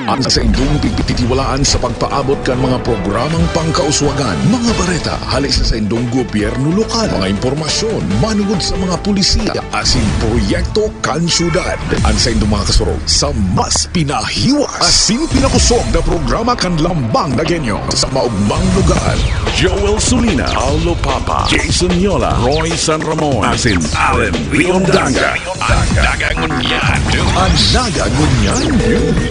Ang sa indong pagtitiwalaan sa pagpaabot kan mga programang pangkauswagan, mga bareta, hali sa indong gobyerno lokal, mga impormasyon, manungod sa mga pulisiya, asin proyekto kan syudad. Ang sa indong mga kasurog sa mas pinahiwas, asin pinakusog na programa kan lambang na genyo sa maugmang lugar. Joel Sulina, Paulo Papa, Jason Yola, Roy San Ramon, asin Allen Riondanga. Ang Nagangunyan. Ang Nagangunyan.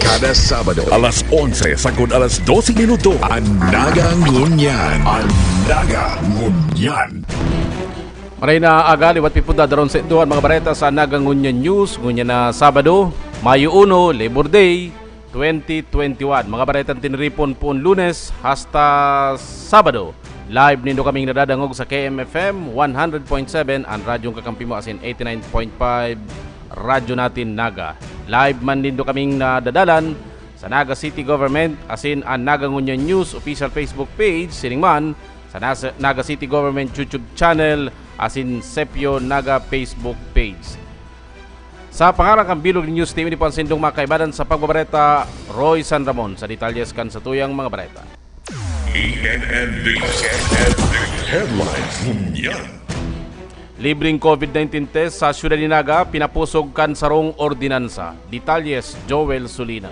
Kada Sabado, alas 11 sagod alas 12 minuto. Ang Nagangunyan. Ang Nagangunyan. Maray na aga, liwat pipunta daron sa ituan mga bareta sa Nagangunyan News. Ngunyan na Sabado, Mayo 1, Labor Day, 2021. Mga baretang tiniripon po Lunes hasta Sabado. Live nindo kaming nadadangog sa KMFM 100.7 ang radyong kakampi mo asin 89.5 radyo natin Naga. Live man nindo kaming nadadalan sa Naga City Government asin ang Nagangunyan News official Facebook page sining man sa Naga City Government YouTube channel asin Sepio Naga Facebook page. Sa pangarang kang bilog news team ni Pansindong mga kaibadan sa pagbabareta Roy San Ramon sa detalyes kan sa tuyang mga bareta. ENND Headlines Ngunyan. Libreng COVID-19 test sa Syudad ni Naga, pinapusog kan sarong ordinansa. Detalyes, Joel Sulina.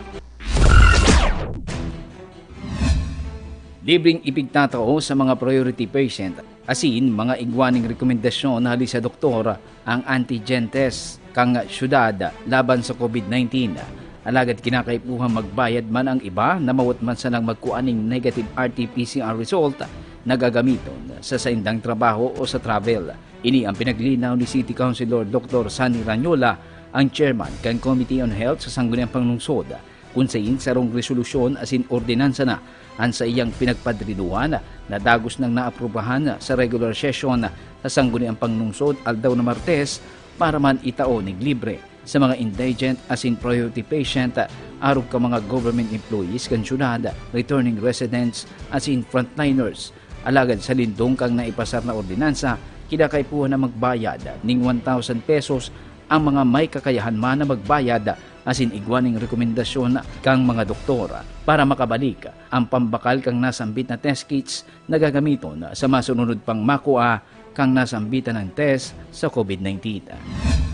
Libreng ipigtatao sa mga priority patient. Asin, mga igwaning rekomendasyon na hali sa doktor ang antigen test kang syudad laban sa COVID-19. Alagad kinakaipuhan magbayad man ang iba na mawat man sanang magkuaning negative RT-PCR result na gagamiton sa saindang trabaho o sa travel. Ini ang pinaglinaw ni City Councilor Dr. Sunny Ranyola, ang chairman kan Committee on Health sa Sangguniang Panglungsod, kung sa sarong resolusyon asin ordinansa na ang sa iyang pinagpadriduhan na dagos nang naaprubahan sa regular session sa Sangguniang Panglungsod aldaw na Martes para man itao ning libre sa mga indigent asin priority patient arog ka mga government employees kan syudad, returning residents asin frontliners. Alagad sa lindong kang naipasar na ordinansa, kinakaipuhan na magbayad ning 1,000 pesos ang mga may kakayahan man na magbayad asin igwaning rekomendasyon kang mga doktor para makabalik ang pambakal kang nasambit na test kits na gagamiton sa masunod pang makuha kang nasambitan ng test sa COVID-19.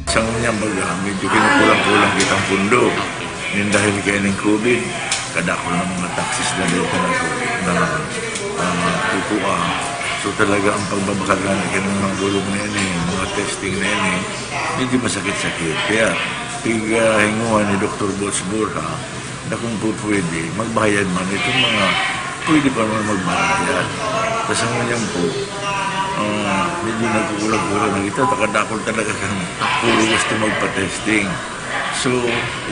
Sa ngayon baga, medyo kinukulang-kulang kitang pundo. Yung dahil kaya ng COVID, kadako ng mga taxis na dito na kukuha. So talaga ang pagbabakalan ng mga gulong na yan, mga testing na yan, medyo masakit-sakit. Kaya hinguhan ni Dr. Bots Borja na kung po pwede, magbayad man itong mga pwede pa naman magbayad. Kasi ngayon po, medyo nagkukulang-kulang na ito. Takadakol talaga kang puro gusto magpa-testing. So,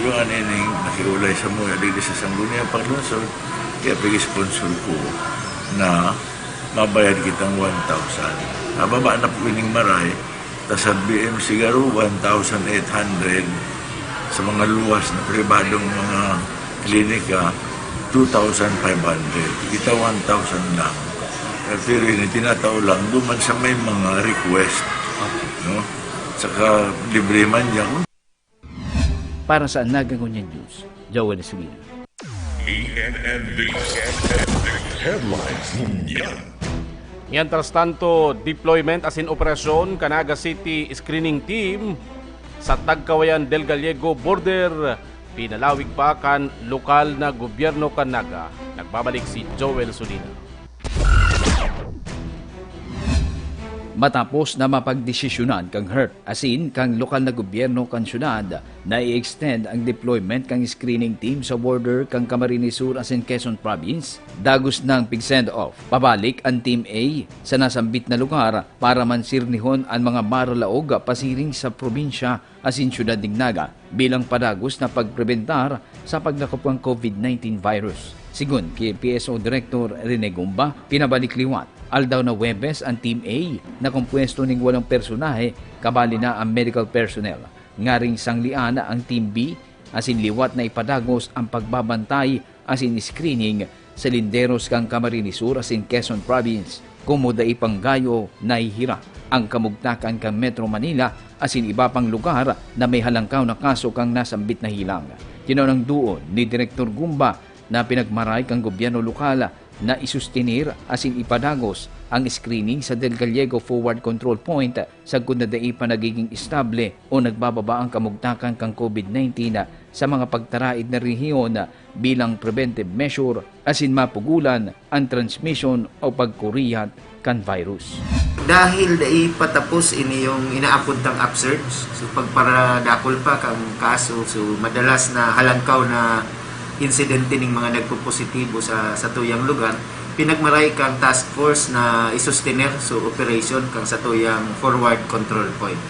yung anining nakiulay sa mga dito sa Sangguniang Panglungsod, kaya pag-sponsor ko na mabayad kitang 1,000. Nababa na po ining maray, tapos sa BM sigaro 1,800 sa mga luwas na pribadong mga klinika, 2,500. Kita 1,000 lang. Pero yun, tinatao lang, duman sa may mga request. No? Saka libre man yan. Para sa Nagangunyan News, Joel Sulina. ENND Headlines Ngunyan. Yan tras tanto, deployment asin operasyon Canaga City Screening Team sa Tagkawayan del Gallego Border. Pinalawig pa kan lokal na gobyerno Canaga. Nagbabalik si Joel Sulina. Matapos na mapagdesisyonan kang HERT asin kang lokal na gobyerno kan syudad na i-extend ang deployment kang screening team sa border kang Camarines Sur asin Quezon Province, dagos ng pig-send off. Pabalik ang Team A sa nasambit na lugar para mansirnihon ang mga maralaog pasiring sa probinsya asin syudad ng Naga bilang padagos na pagprebentar sa pagnakop ng COVID-19 virus. Sigun kay PSO Director Rene Gumba, pinabalik liwat aldaw na Webes ang Team A na kumpuesto ng 8 personahe kabali na ang medical personnel. Ngaring sanglian ang Team B asin liwat na ipadagos ang pagbabantay asin screening sa linderos kang Camarines Sur asin Quezon Province. Kumuda ipanggayo na ihira ang kamugtakan kang Metro Manila asin iba pang lugar na may halangkaw na kaso kang nasambit na hilang. Kinunang duon ni Direktor Gumba na pinagmaray kang gobyerno lokal na isustinir asin ipadagos ang screening sa Del Gallego Forward Control Point sa kung na dai pa nagiging estable o nagbababa ang kamugtakan kang COVID-19 sa mga pagtaraid na rehiyon bilang preventive measure asin mapugulan ang transmission o pagkuriyat kan virus. Dahil dai patapos ini yung inaapuntang upsurge, so pagparadakol pa kang kaso, so madalas na halangkaw na insidente ning mga nagpo-positibo sa tuyang lugar, pinagmaray kang task force na isustener so operation kang sa tuyang forward control point.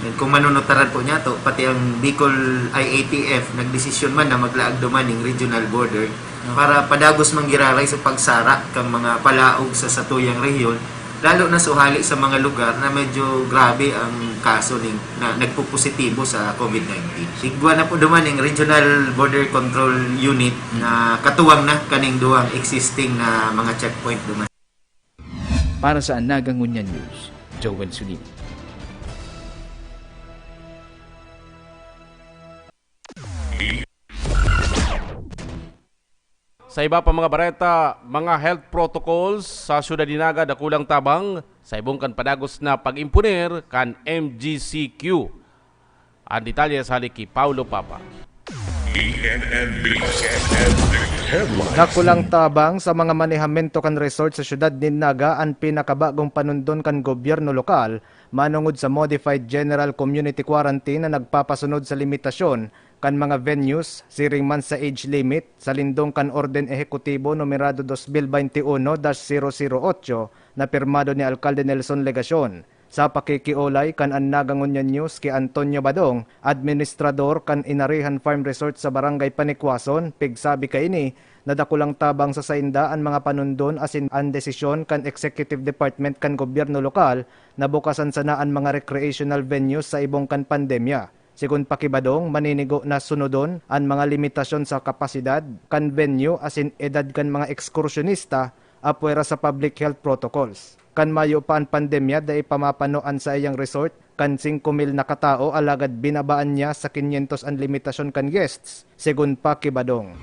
And kung manunutaran po niya to, pati ang Bicol IATF nagdesisyon man na maglaag duman ning regional border para padagos manggiraray sa pagsara kang mga palaog sa tuyang rehiyon, lalo na suhali sa mga lugar na medyo grabe ang kaso ning na nagpo-positibo sa COVID-19. Sigwa na po duman ang Regional Border Control Unit na katuwang na kaning duwang existing na mga checkpoint duman. Para sa Nagangunyan News, Joel Sulino. Sa iba pa mga bareta, mga health protocols sa Syudad Dinaga dakulang tabang sa ibong kan padagos na pag-imponer kan MGCQ. Ang detalye sa haliki Paulo Papa. Dakulang tabang sa mga manehamento kan resort sa Syudad Dinaga ang pinakabagong panundon kan gobyerno lokal manungod sa Modified General Community Quarantine na nagpapasunod sa limitasyon kan mga venues siring man sa age limit sa lindong kan Orden Ehekutibo numerado 2021-008 na pirmado ni Alcalde Nelson Legacion. Sa pakikiolay kan ang Nagangunyan News kay Antonio Badong, administrador kan Inarihan Farm Resort sa Barangay Panikwason, pigsabi kay ini na dakulang tabang sa sainda ang mga panundon asin ang desisyon kan Executive Department kan gobyerno lokal na bukasan sanaan mga recreational venues sa ibong kan pandemya. Sigun Pakibadong, maninigo na sunodon ang mga limitasyon sa kapasidad kan venue asin edad kan mga ekskursyonista apwera sa public health protocols. Kan mayo pa ang pandemya dahil pamapanoan sa iyang resort kan 5,000 na katao alagad binabaan niya sa 500 ang limitasyon kan guests, sigun Pakibadong.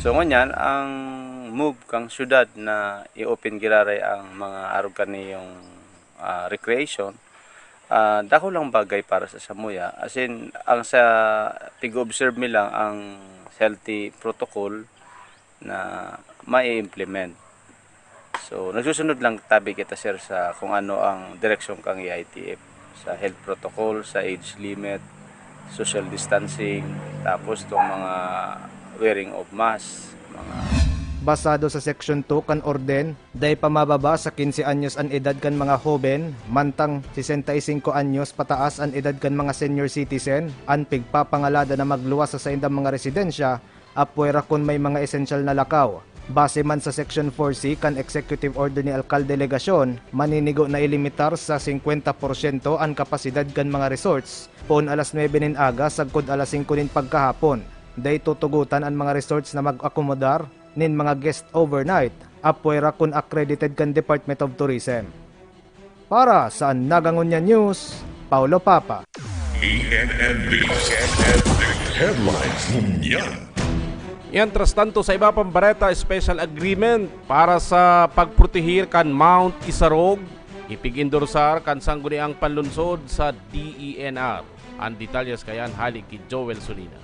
So ngunyan, ang move kang syudad na i-open giraray ang mga arog kaniyong recreation, dako lang bagay para sa Samuya. As in, ang sa pig-observe mi lang ang healthy protocol na mai-implement. So, nagsusunod lang tabi kita sir sa kung ano ang direksyon kang IATF sa health protocol, sa age limit, social distancing, tapos itong mga wearing of mask, mga Basado sa Section 2 kan orden, dahil pamababa sa 15 anyos ang edad kan mga hoben, mantang 65 anyos pataas ang edad kan mga senior citizen, ang pigpapangalada na magluwas sa saindang mga residensya, apwera kung may mga esensyal na lakaw. Base man sa Section 4C kan Executive Order ni Alcalde Legacion, maninigo na ilimitar sa 50% ang kapasidad kan mga resorts, pon alas 9 nin aga sagkod alas 5 nin pagkahapon. Dahil tutugutan ang mga resorts na mag-akomodar nin mga guest overnight, apwera kun accredited kan Department of Tourism. Para sa Nagangunyan News, Paulo Papa. Headlines Munyan. Mientras tanto, sa iba pang bareta, special agreement para sa pagprotehir kan Mount Isarog, ipig-endorsar kan sangguniang panlunsod sa DENR. Ang detalyes kayan halik kay Joel Sulina.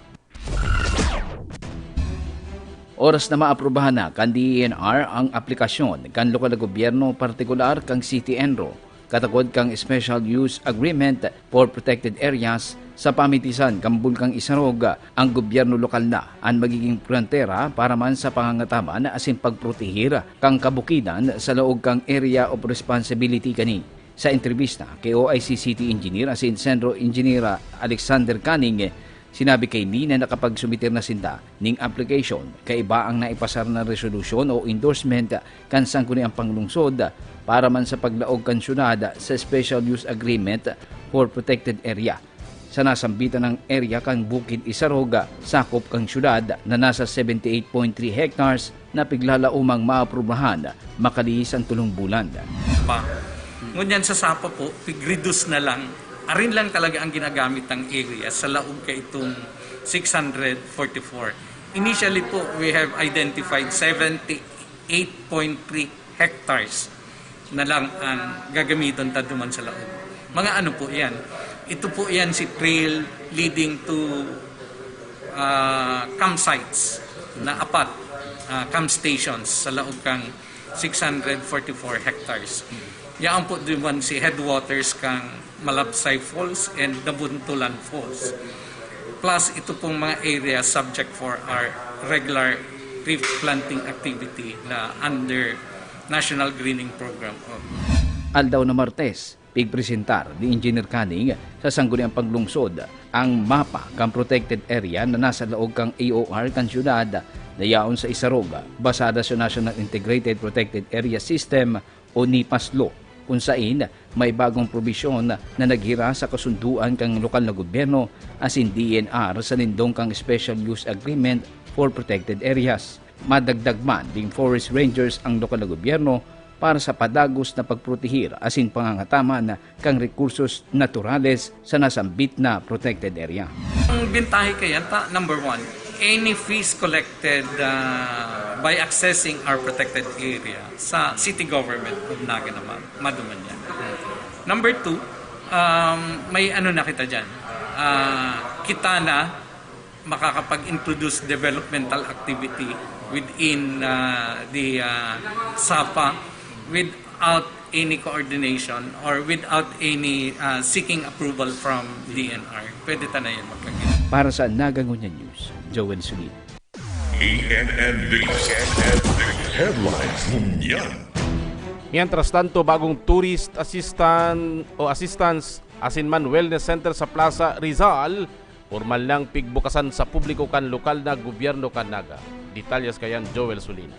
Oras na maaprubahan na kan DENR ang aplikasyon kan lokal na gobyerno, partikular kang City Enro, katagod kang Special Use Agreement for Protected Areas sa pamitisan kang Bulkang Isarog. Ang gobyerno lokal na ang magiging frontera para man sa pangangataman asin pagprotehir kang kabukidan sa laog kang Area of Responsibility kani. Sa entrevista kay OIC City Engineer asin Centro Engineer Alexander Canning, sinabi kay ni na nakapagsumitir na sinta ning application kay iba ang naipasar na resolusyon o endorsement kan sangguniang panglungsod para man sa paglaog kan syudad sa Special Use Agreement for Protected Area. Sa nasambitan ng area kang Bukid Isarog, sakop kang syudad na nasa 78.3 hectares na piglalaumang maaprubahan makaliis ang 3 bulan. Ngunyan sa Sapa po, pig-reduce na lang arin lang talaga ang ginagamit ng area sa laog kay itong 644. Initially po, we have identified 78.3 hectares na lang ang gagamitin taduman sa laog. Mga ano po yan? Ito po yan si trail leading to campsites na apat, camp stations sa laog kang 644 hectares. Yan po duman si headwaters kang Malabsay Falls and Dabuntulan Falls. Plus ito pong mga area subject for our regular tree planting activity na under National Greening Program. Aldaw na Martes, pigpresentar ni Engineer Canning sa sangguniang paglungsod ang mapa kang protected area na nasa laog kang AOR kan syudad na yaon sa Isaroga basada sa National Integrated Protected Area System o NIPAS Law kung saan may bagong probisyon na naghira sa kasunduan kang lokal na gobyerno as in DNR sa nindong kang Special Use Agreement for Protected Areas. Madagdag man ding forest rangers ang lokal na gobyerno para sa padagos na pagprotehir asin pangangataman kang rekursos naturales sa nasambit na protected area. Ang bintahe kaya, number one, any fees collected by accessing our protected area sa city government of Naga naman, maduman yan. Number two, may ano na kita dyan, kita na makakapag-introduce developmental activity within the SAPA without any coordination or without any seeking approval from DNR. Pwede ta na yan magkagit. Para sa Nagangunya News, Joel Sulit. ENNB Headlines Munyan. Mientras tanto, bagong tourist assistance asinman wellness center sa Plaza Rizal, formal lang pigbukasan sa publiko kan lokal na gobyerno kan Naga. Detalyas kayan Joel Sulina.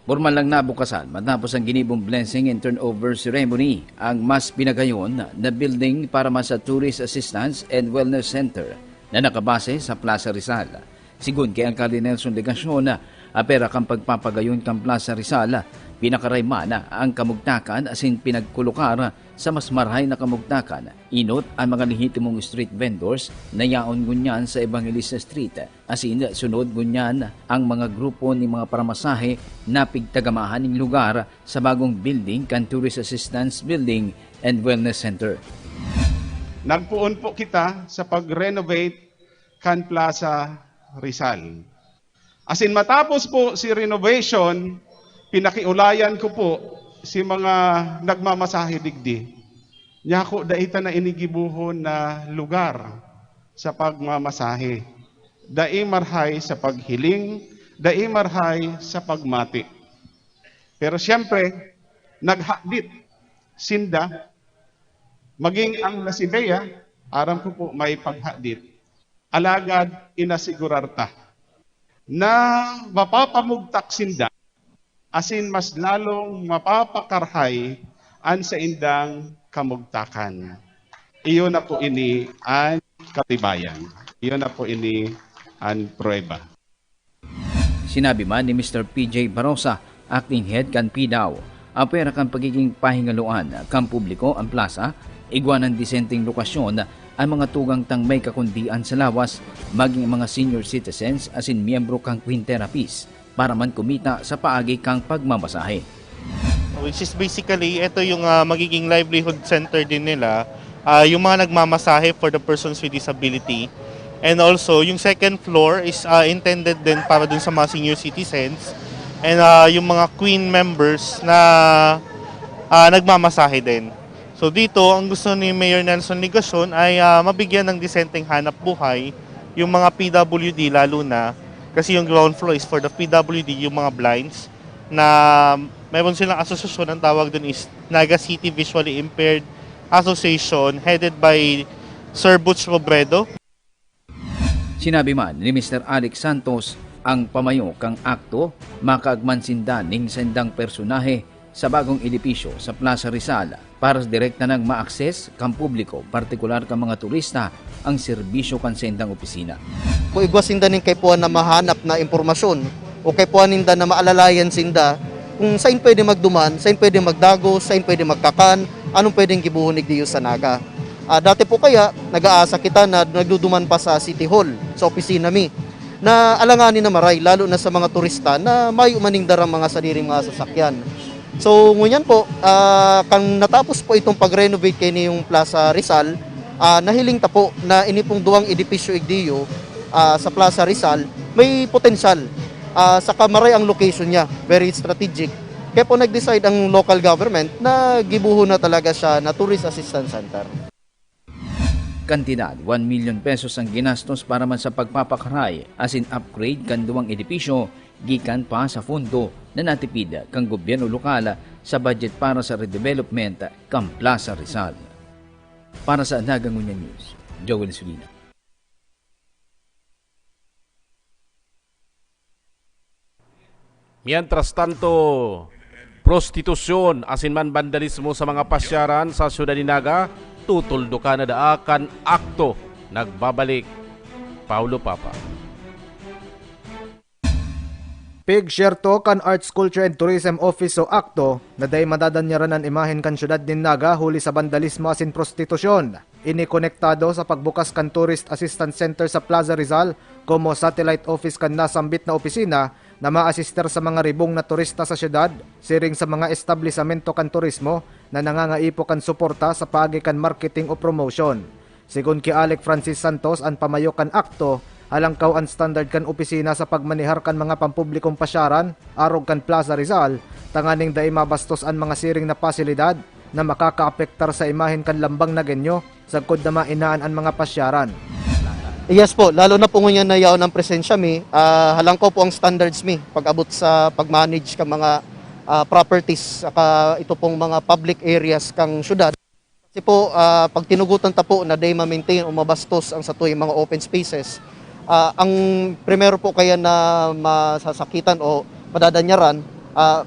Formal lang nabukasan matapos ang ginibong blessing and turnover ceremony ang mas pinagayon na building para sa Tourist Assistance and Wellness Center na nakabase sa Plaza Rizal. Sigun kay Alcalde Nelson Legasyon, apera kang pagpapagayon kang Plaza Rizal, pinakarayma na ang kamugtakan asin pinagkulukar sa mas marhay na kamugtakan. Inot ang mga lehitimong street vendors na yaon gunyan sa Evangelista Street. Asin sunod gunyan ang mga grupo ni mga paramasahe na pigtagamahan ng lugar sa bagong building kan Tourist Assistance Building and Wellness Center. Nagpuon po kita sa pag-renovate kan Plaza Rizal. Asin matapos po si renovation, pinakiulayan ko po si mga nagmamasahe digdi. Nya ko daita na inigibuhon na lugar sa pagmamasahe. Dai marhay sa paghiling, dai marhay sa pagmati. Pero siyempre, naghakdit sinda, maging ang nasideya, aram ko po may paghakdit. Alagad inasigurarta na mapapamugtak sinda asin mas lalong mapapakarhay an sa indang kamugtakan. Iyon na po ini ang katibayan. Iyon na po ini ang prueba. Sinabi man ni Mr. PJ Barosa, acting head kan PDAO, apera kan pagiging pahingaluan kan publiko ang plaza, igwanan disenteng lokasyon ang mga tugang tang may kakundian sa lawas, maging mga senior citizens asin miyembro kang Queen Therapies, para man kumita sa paagi kang pagmamasahe. Which is basically, ito yung magiging livelihood center din nila, yung mga nagmamasahe for the persons with disability. And also, yung second floor is intended din para dun sa mga senior citizens and yung mga Queen members na nagmamasahe din. So dito, ang gusto ni Mayor Nelson Legasyon ay mabigyan ng disenteng hanap buhay yung mga PWD lalo na. Kasi yung ground floor is for the PWD, yung mga blinds, na mayroon silang asosasyon, ang tawag dun is Naga City Visually Impaired Association, headed by Sir Butch Robredo. Sinabi man ni Mr. Alex Santos, ang pamayo kang akto, makaagmansindaning sendang personahe sa bagong edipisyo sa Plaza Rizal para direkta nang ma-access kang publiko, partikular kang mga turista, ang serbisyo kan sendang opisina. Kung igwas sinda nin kay puan na mahanap na impormasyon o kay puan ninda na maalalayan sinda kung saan pwede magduman, saan pwede magdago, saan pwede magkakan, anong pwedeng gibuhunig diyo sa Naga. Dati po kaya, nag-aasa kita na nagduduman pa sa City Hall, sa opisina mi, na alanganin na maray, lalo na sa mga turista na may umaning darang mga sariling mga sasakyan. So, ngunyan po, kang natapos po itong pag-renovate kayo yung Plaza Rizal, nahiling ta po na inipong duwang edipisyo igdiyo sa Plaza Rizal, may potensyal. Saka maray ang location niya, very strategic. Kaya po nag-decide ang local government na gibuho na talaga siya na Tourist Assistance Center. Kantidad 1 million pesos ang ginastos para man sa pagpapakaray as in upgrade kan duwang edipisyo gikan pa sa fundo na natipid kang gobyerno lokal sa budget para sa redevelopment kang Plaza Rizal. Para sa Nagangunya News, Joel Sulina. Mientras tanto, prostitusyon asin man vandalismo sa mga pasyaran sa Syudad ni Naga, tutuldukan na daakan akto. Nagbabalik, Paulo Papa. Pig Sherto kan Arts, Culture and Tourism Office o ACTO na day madadanyaran ang imahen kan syudad din Naga huli sa vandalismo asin prostitusyon. Inikonektado sa pagbukas kan Tourist Assistance Center sa Plaza Rizal como satellite office kan nasambit na opisina na maasister sa mga ribong na turista sa syudad, siring sa mga establisamento kan turismo na nangangaipo kan suporta sa pagi kan marketing o promotion. Sigun ki Alec Francis Santos ang pamayo kan ACTO, halangkaw ang standard kan opisina sa pagmanihar kan mga pampublikong pasyaran, arog kan Plaza Rizal, tanganing dai mabastos ang mga siring na pasilidad na makakaapektar sa imahen kan lambang na genyo, sagkod na mainaan ang mga pasyaran. Yes po, lalo na po ngayon na yaon ang presensya mi, halangkaw po ang standards mi pag-abot sa pag-manage ka mga properties, saka ito pong mga public areas kang syudad. Kasi po, pag tinugutan ta po na day ma-maintain o mabastos ang sa tuwing mga open spaces, ang primero po kaya na masasakitan o madadanyaran,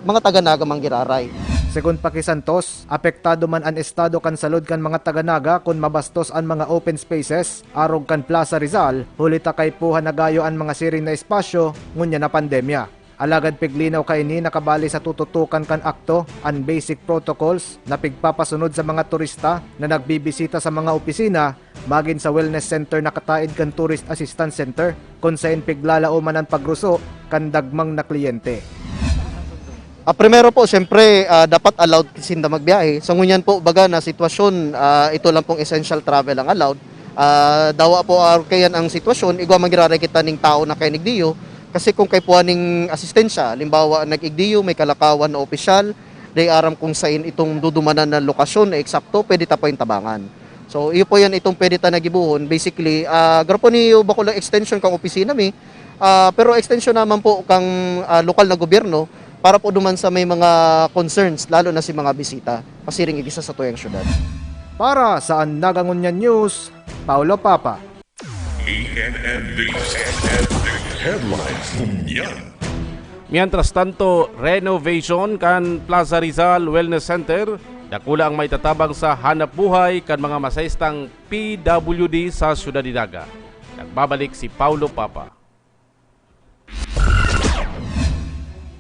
mga taga-Naga manggiraray. Según Paki Santos, apektado man ang estado kan salud kan mga taga-Naga kung mabastos ang mga open spaces, arog kan Plaza Rizal, hulita kay puha nagayo ang mga siring na espasyo, ngunya na pandemya. Alagad piglinaw kaini nakabali sa tututukan kan akto ang basic protocols na pigpapasunod sa mga turista na nagbibisita sa mga opisina, magin sa wellness center na kataid kan Tourist Assistance Center, kung saan piglalao man ang pagruso kan dagmang na kliyente. Primero po, siyempre, dapat allowed sinda magbiyahe. So ngunyan po, baga na sitwasyon, ito lang pong essential travel ang allowed. Dawa po kayan ang sitwasyon, igwa magiraray kita ning tao na kay nigdiyo. Kasi kung kay puwaning asistensya, limbawa nag-igdiyo, may kalakawan na opisyal, day aram kung saan itong dudumanan na lokasyon na eksakto, pwede ta po yung tabangan. So iyo po yan itong pwede ta nagibuhon. Basically, grapo niyo ba ko lang extension kang opisina mi, pero extension naman po kang lokal na gobyerno, para po duman sa may mga concerns, lalo na si mga bisita, pasiring igisa sa tuyang syudad. Para sa Nagangunya News, Paulo Papa. Headlines Unyan. Mientras tanto, renovation kan Plaza Rizal Wellness Center, dakula ang may tatabang sa hanap buhay kan mga masaistang PWD sa Syudad ni Naga. Nagbabalik si Paulo Papa.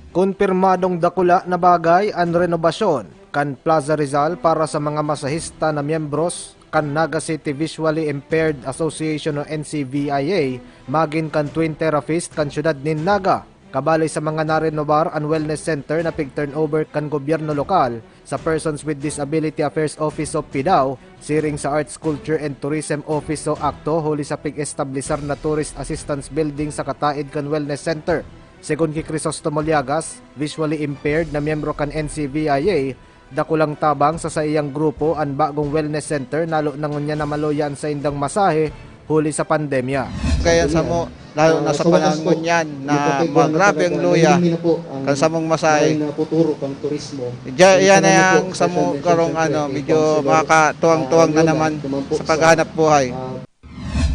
Konfirmadong dakula na bagay ang renovasyon kan Plaza Rizal para sa mga masahista na miyembros kan Naga City Visually Impaired Association o NCVIA, magin kan Twin Therapist kan syudad ni Naga. Kabali sa mga narenovar ang wellness center na pig-turnover kan gobyerno lokal sa Persons with Disability Affairs Office of PIDAO, siring sa Arts, Culture and Tourism Office o ACTO, huli sa pig-establisar na Tourist Assistance Building sa kataid kan wellness center. Segun ki Crisostomo Liagas, visually impaired na miyembro kan NCVIA, dakulang tabang sa iyang grupo ang bagong wellness center nalo nangunya na maluyan sa indang masahe huli sa pandemya. Kaya sa mo, lalo na sa panahon yan na magrabe ang luya, kan sa mong masahe. Yan na yung sa mo karong medyo makakatuwang-tuwang na naman sa paghanap buhay.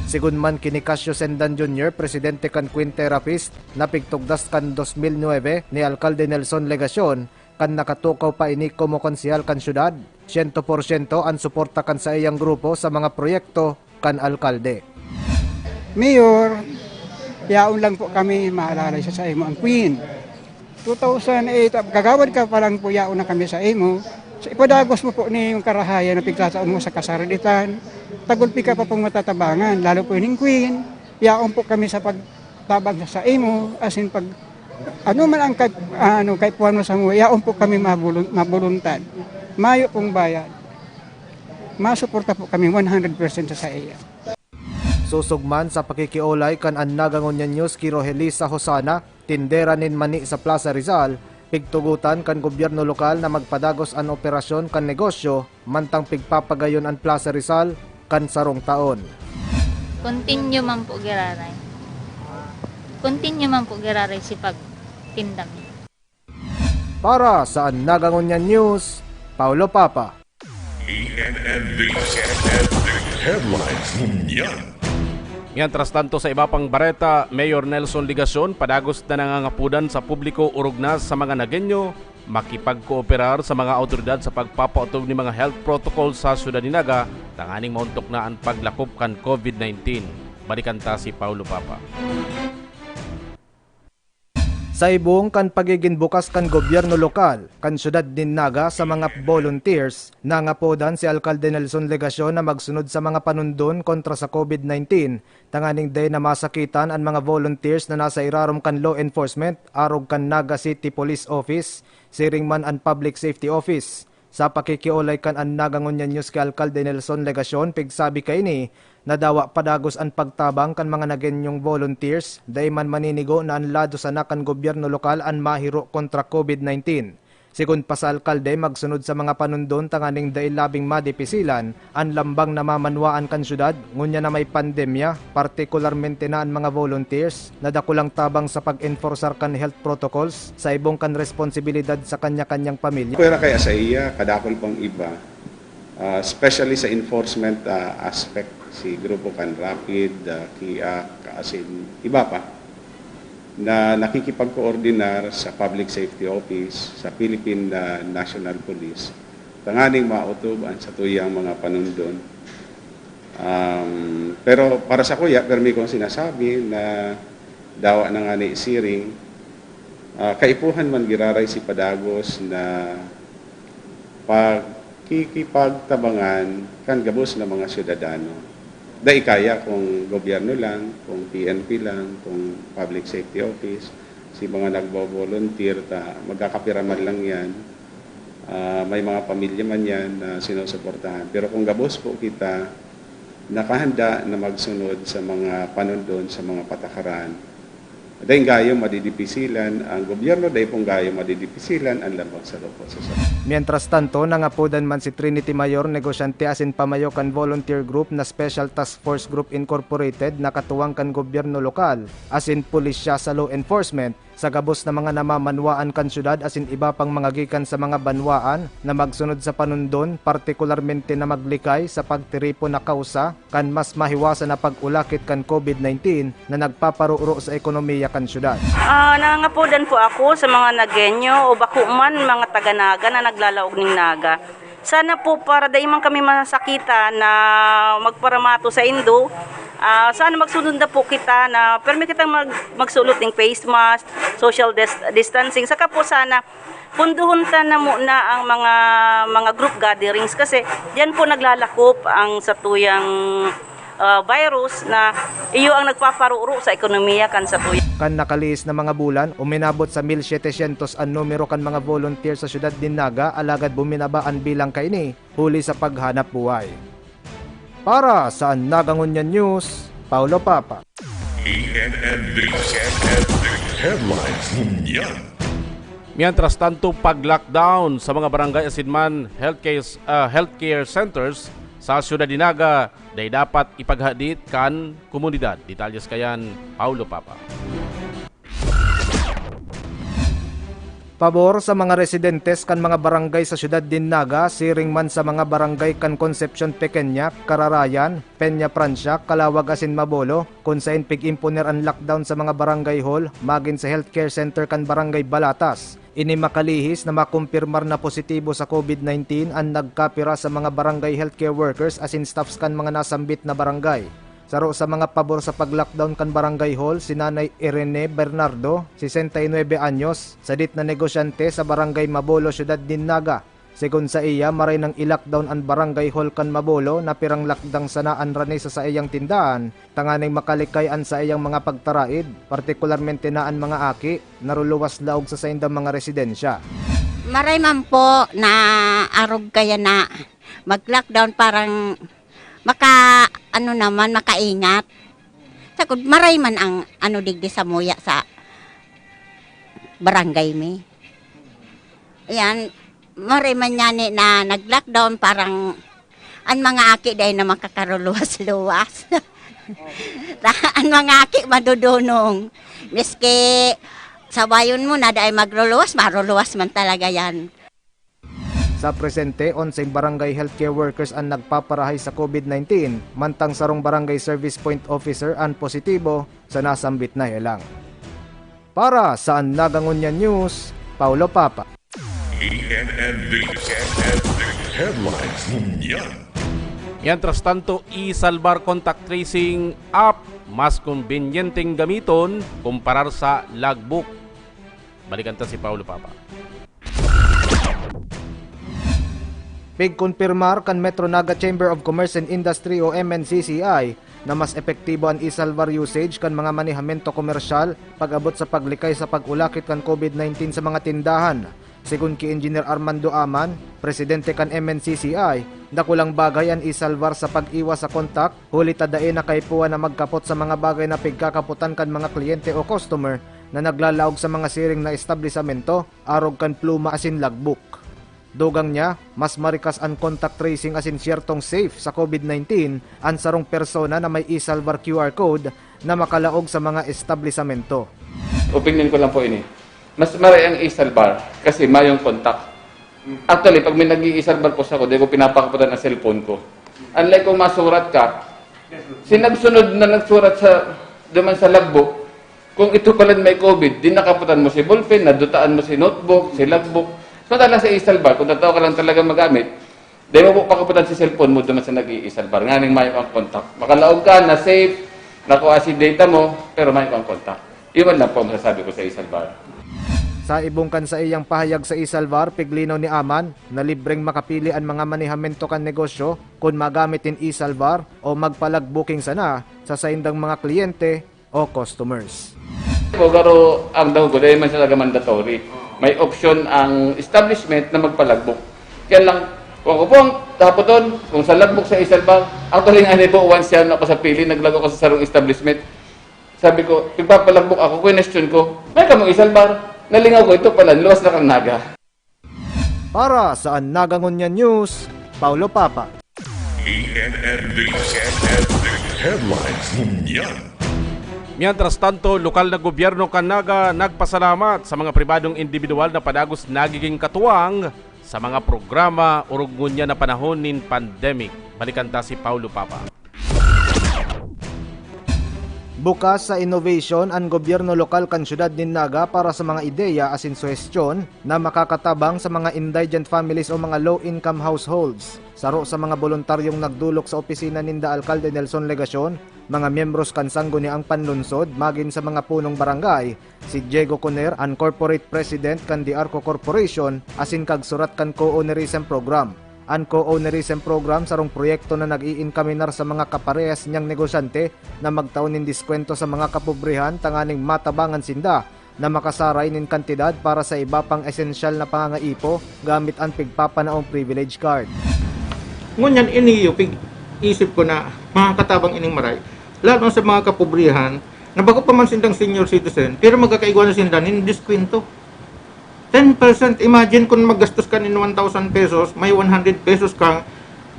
Sigun man kini Casio Sendan Jr., presidente kan Queen Therapist, napigtugdas kan 2009 ni Alcalde Nelson Legacion, kan nakatukaw pa ini como konsehal kan syudad, 100% ang suporta kan sa iyang grupo sa mga proyekto kan alkalde. Mayor, yaon lang po kami maalala sa imo ang Queen. 2008, gagawad ka palang po yaon na kami sa imo. So, ipadagos mo po ni yung karahayan na pigsasaon mo sa kasaraditan. Tagulpi ka pa pong matatabangan, lalo po yung queen. Yaon po kami sa pagtabang sa imo, as in pag ano man ang kay puwan mo sa mo, yaon po kami mabuluntad. Mayo pong bayad. Masuporta po kami 100% sa iya. Susugman sa pakikiolay kan an Nagangonyan News ki Rogelisa Hosana, tindera nin mani sa Plaza Rizal, pigtugutan kan gobyerno lokal na magpadagos an operasyon kan negosyo, mantang pigpapagayon an Plaza Rizal kan sarong taon. Continue man po giraray. Continue man po giraray si pagtindang. Para sa an Nagangonyan News, Paulo Papa. Headlines Ngunyan. Mientras tanto sa iba pang bareta, Mayor Nelson Ligacion padagos na nangangapudan sa publiko urog na sa mga Nagueño makipagkooperar sa mga autoridad sa pagpapautog ni mga health protocol sa Ciudad Dinaga tanganing mauntok na ang paglakop kan COVID-19. Balikan ta si Paulo Papa. Sa ibong kan pagiging bukas kan gobyerno lokal, kan syudad Dinaga sa mga volunteers, nangapodan si Alcalde Nelson Ligacion na magsunod sa mga panundon kontra sa COVID-19, tanganing day na masakitan ang mga volunteers na nasa irarom kan law enforcement, arog kan Naga City Police Office, siring man ang Public Safety Office. Sa pakikiolay kan ang Nagangonyan News kay Alcalde Nelson Ligacion, pigsabi kay ni, nadawa padagos ang pagtabang kan mga Nagueñong volunteers, day man maninigo na ang lado sa nakan gobyerno lokal ang mahiro kontra COVID-19. Sigun pa sa alkalde, magsunod sa mga panundon tanganing dahil labing madipisilan, ang lambang na mamanwaan kan syudad, ngunya na may pandemya, partikularmente na ang mga volunteers, na dakulang tabang sa pag-enforcer kan health protocols, sa ibong kan responsibilidad sa kanya-kanyang pamilya. Pwera kaya sa iya, kadakol pang iba, especially sa enforcement aspect, si Grupo Kan Rapid, KIAC, asin iba pa, na nakikipag-coordinar sa Public Safety Office, sa Philippine National Police, tanganing mautuban sa tuyang mga panundon. Pero para sa kuya, permi kong sinasabi na dawa na nga ni siring, kaipuhan man giraray si Padagos na pagkikipagtabangan kan gabos na mga syudadano. Dahil kaya kung gobyerno lang, kung PNP lang, kung Public Safety Office, si mga nagbo-volunteer, magkakapiraman lang yan. May mga pamilya man yan na sinusuportahan. Pero kung gabos po kita, nakahanda na magsunod sa mga panundon, sa mga patakaran, dahil gayo madidipisilan ang gobyerno, dahil pong gayo madidipisilan ang labang sa loob sa Mientras tanto, nangapodan man si Trinity Mayor, negosyante asin pamayo kan volunteer group na Special Task Force Group Incorporated na katuwang kan gobyerno lokal, asin pulisya sa law enforcement, sa gabos na mga namamanwaan kan syudad asin iba pang mga gikan sa mga banwaan na magsunod sa panundon, partikularmente na maglikay sa pagtiripo na kausa kan mas mahiwasan na pag-ulakit kan COVID-19 na nagpaparuro sa ekonomiya kan syudad. Nangangapodan po ako sa mga Nagueño o bako man mga taga-Naga na naglalaog ng Naga. Sana po para daimang kami masakita na magparamato sa Indo, sana magsunod na po kita na permi kitang magsulot ng face mask, social distancing. Saka po sana punduhon na muna ang mga group gatherings kasi diyan po naglalakop ang satuyang virus na iyo ang nagpaparuro sa ekonomiya kan satuyang. Kan nakaliis na mga bulan, uminabot sa 1,700 ang numero kan mga volunteer sa syudad Dinaga, alagad buminaba ang bilang kaini, huli sa paghanap buhay. Para sa Nagangonyan News, Paulo Papa. Headlines Ngunyan. Mientras tanto, pag-lockdown sa mga barangay asinman healthcare centers sa Ciudad Dinaga, day dapat ipaghadit kan komunidad. Detalyes kayan, Paulo Papa. Pabor sa mga residentes kan mga barangay sa Ciudad Dinaga, siring man sa mga barangay kan Concepcion Pequeña, Cararayan, Peña Francia, Calawag asin Mabolo, kung saan pig-imponer ang lockdown sa mga barangay hall, magin sa healthcare center kan barangay Balatas. Ini makalihis na makumpirmar na positibo sa COVID-19 ang nagkapira sa mga barangay healthcare workers asin staffs kan mga nasambit na barangay. Saro sa mga pabor sa pag-lockdown kan barangay hall si Nanay Irene Bernardo, 69 anyos, sadit na negosyante sa barangay Mabolo, Syudad Dinaga. Segun sa iya, maray ng i-lockdown ang barangay hall kan Mabolo na pirang lakdang sanaan rani sa iyang tindahan, tanganing makalikayan sa iyang mga pagtaraid, partikularmente na ang mga aki, naruluwas laog sa saindang mga residensya. Maray man po na arog kaya na mag-lockdown parang makaingat. Sagod maray man ang digdi sa muya sa barangay mi. Ayan, maray man yan na nag-lockdown parang ang mga aki dahil na makakaruluwas-luwas. Ang mga aki madudunong. Miski sabayon mo na dahil magluluwas, maruluwas man talaga yan. Sa presente, 11 barangay healthcare workers ang nagpaparahay sa COVID-19, mantang sarong barangay service point officer ang positibo sa nasambit na helang. Para sa Nagangunyan News, Paulo Papa. Headlines Ngunyan. Mientras tanto, iSalvar contact tracing app mas convenienteng gamiton kumparar sa logbook. Balikan ta si Paulo Papa. Pigkonfirmar kan Metro Naga Chamber of Commerce and Industry o MNCCI na mas epektibo ang iSalvar usage kan mga manehamento komersyal pag-abot sa paglikay sa pag-ulakit kan COVID-19 sa mga tindahan. Sigun ki Engineer Armando Aman, presidente kan MNCCI, dakulang bagay ang iSalvar sa pag-iwas sa kontak, huli tadain na kaipuan na magkapot sa mga bagay na pigkakaputan kan mga kliyente o customer na naglalaog sa mga siring na establisamento, arog kan pluma asin logbook. Dugang niya, mas marikas ang contact tracing asin siyertong safe sa COVID-19 ang sarong persona na may iSalvar QR code na makalaog sa mga establisamento. Opinion ko lang po ini. Mas maray ang iSalvar kasi mayong contact. Actually, pag may nag-i-iSalvar po sa ako, di ko pinapakaputan ang cellphone ko. Unlike kung masurat ka, sinagsunod na nagsurat sa duman sa logbook, kung ito pala may COVID, di nakaputan mo si ballpen, nadutaan mo si notebook, si logbook. So talaga sa iSalvar, kung tataw ka lang talaga magamit, di mo po pakaputan si cellphone mo duman sa nag-i-iSalvar. Nganing mayong ang contact. Makalaog ka na safe, nakuha si data mo, pero mayong ang contact. Iwan lang po ang masasabi ko sa iSalvar. Sa ibungkan sa iyang pahayag sa iSalvar, piglinaw ni Aman na libreng makapili ang mga manehamento kan negosyo kung magamit in iSalvar o magpalag-booking sana sa saindang mga kliyente o customers. Pero ang daw ko, dahil man siya talaga mandatory. May option ang establishment na magpa-logbook. Kaya lang, kung ako po ang tapoton, kung sa logbook sa iSalvar, actually nga po, once yan ako sa pili, naglago ko sa sarong establishment. Sabi ko, pagpapalogbook ako, question ko, may ka mong iSalvar? Nalingaw ko, ito pala, luwas na kang naga. Para sa Nagangunyan News, Paulo Papa. Headlines Ngunyan. Mientras tanto, lokal na gobyerno Naga nagpasalamat sa mga pribadong individual na padagos nagiging katuwang sa mga programa o rugmunya na panahon nin pandemic. Balikan ta si Paulo Papa. Bukas sa innovation ang gobyerno lokal kan syudad nin Naga para sa mga ideya asin suhestyon na makakatabang sa mga indigent families o mga low-income households. Saro sa mga voluntaryong nagdulok sa opisina ninda Alkalde Nelson Legacion, mga miyembros kan sangguniang panlunsod magin sa mga punong barangay, si Diego Conner, ang corporate president kan Diarco Corporation, asin kag surat kan co-ownerism program. Ang co-ownerism program sarong proyekto na nag-iinkaminar sa mga kaparehas niyang negosyante na magtaon nin diskwento sa mga kapobrihan tanganing matabangan sinda na makasaray nin kantidad para sa iba pang esensyal na pangangaipo gamit ang pigpapanaong privilege card. Ngunyan iniyo, isip ko na mga katabang ining maray, lalo sa mga kapobrihan, na bago pa man sindang senior citizen, pero magkakaigwa na sinda nin diskwento. 10%, imagine kung maggastos ka nin 1,000 pesos, may 100 pesos kang